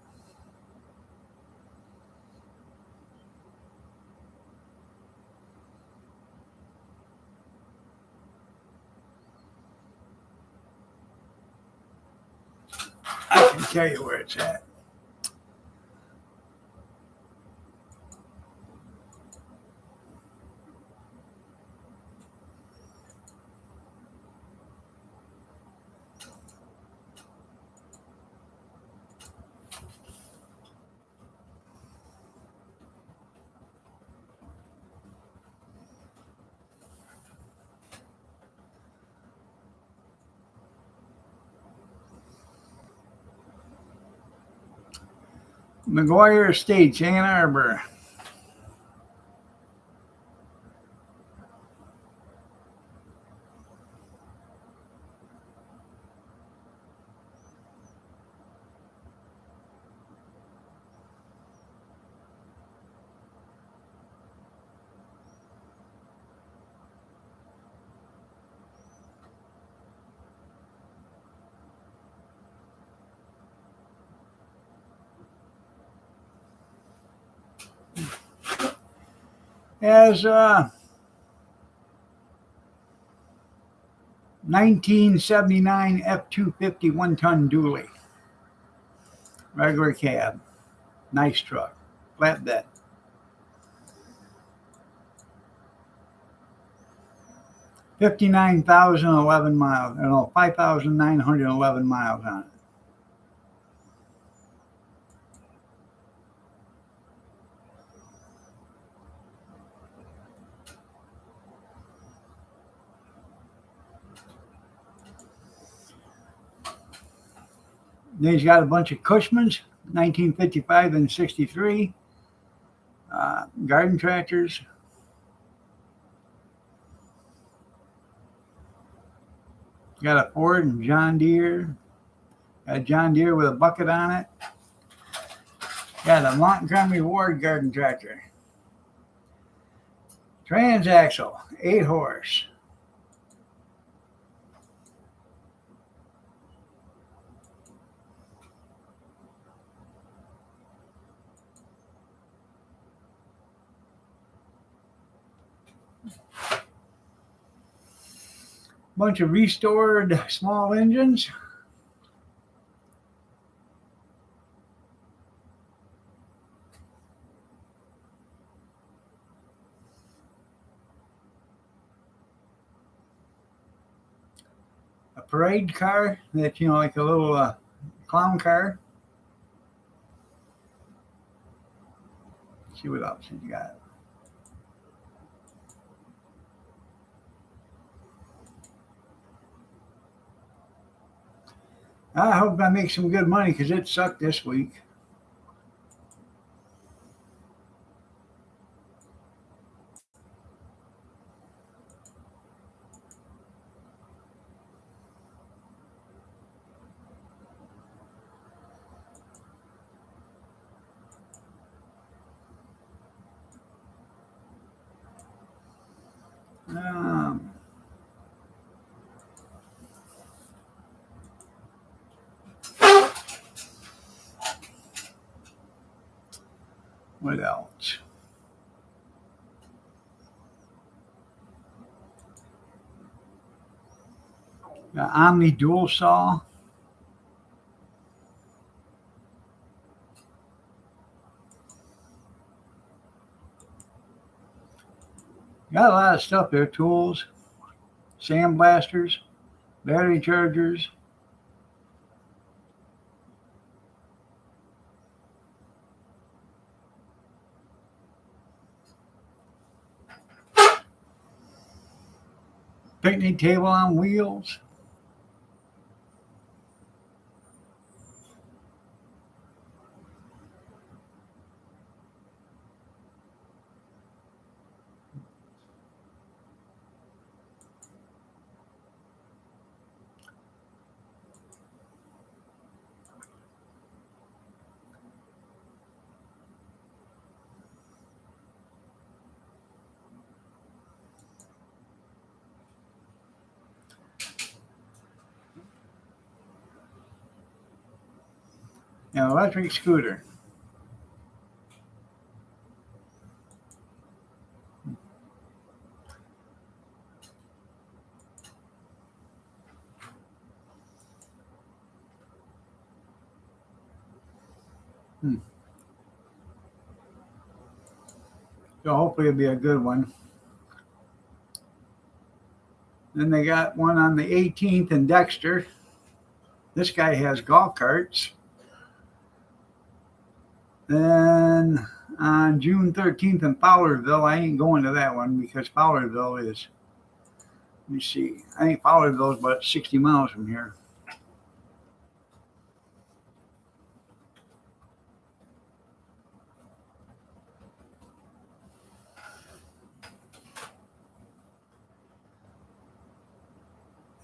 I can tell you where it's at. McGuire Estates, Ann Arbor. Has 1979 F-250 one-ton dually. Regular cab. Nice truck. Flatbed. 59,011 miles. No, 5,911 miles on it. Then he's got a bunch of Cushmans, 1955 and 63. Garden tractors. Got a Ford and John Deere. Got a John Deere with a bucket on it. Got a Montgomery Ward garden tractor. Transaxle, 8 horse. Bunch of restored small engines. A parade car that, like a little clown car. Let's see what else he's got. I hope I make some good money because it sucked this week. Um, what else? The Omni Dual Saw. Got a lot of stuff there. Tools, sandblasters, battery chargers. Picnic table on wheels. An electric scooter. So hopefully it'll be a good one. Then they got one on the 18th in Dexter. This guy has golf carts. Then on June 13th in Fowlerville, I ain't going to that one because Fowlerville is, let me see, I think Fowlerville is about 60 miles from here.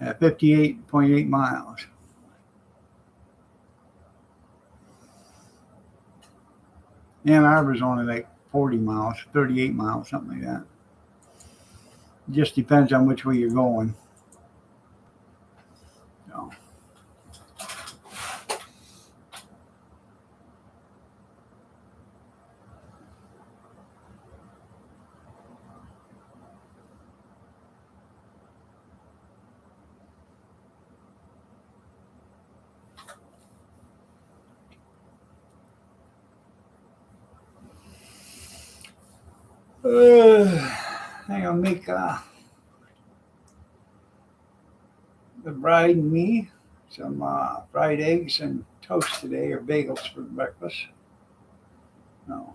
At 58.8 miles. Ann Arbor's only like 40 miles, 38 miles, something like that. Just depends on which way you're going. So. I'm gonna make the bride and me some fried eggs and toast today, or bagels for breakfast. No.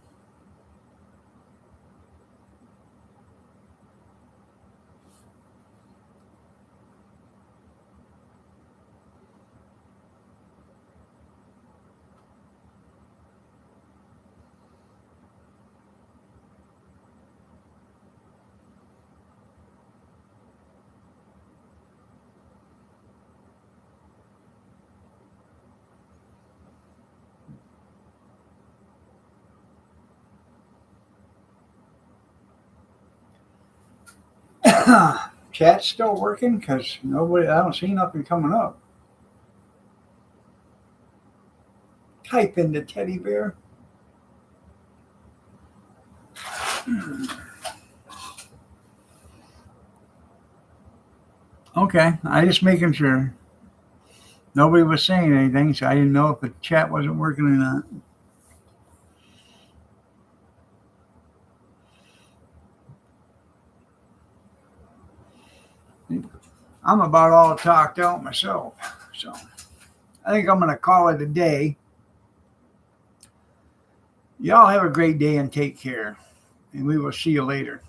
Chat's still working because nobody, I don't see nothing coming up. Type in the teddy bear. Okay, I just making sure. Nobody was saying anything, so I didn't know if the chat wasn't working or not. I'm about all talked out myself, so I think I'm going to call it a day. Y'all have a great day and take care, and we will see you later.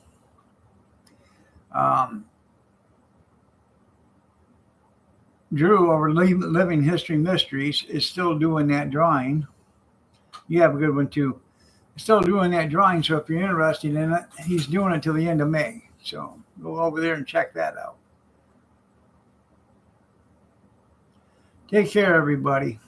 Drew over Living History Mysteries is still doing that drawing. You have a good one too. Still doing that drawing, so if you're interested in it, he's doing it till the end of May. So go over there and check that out. Take care, everybody.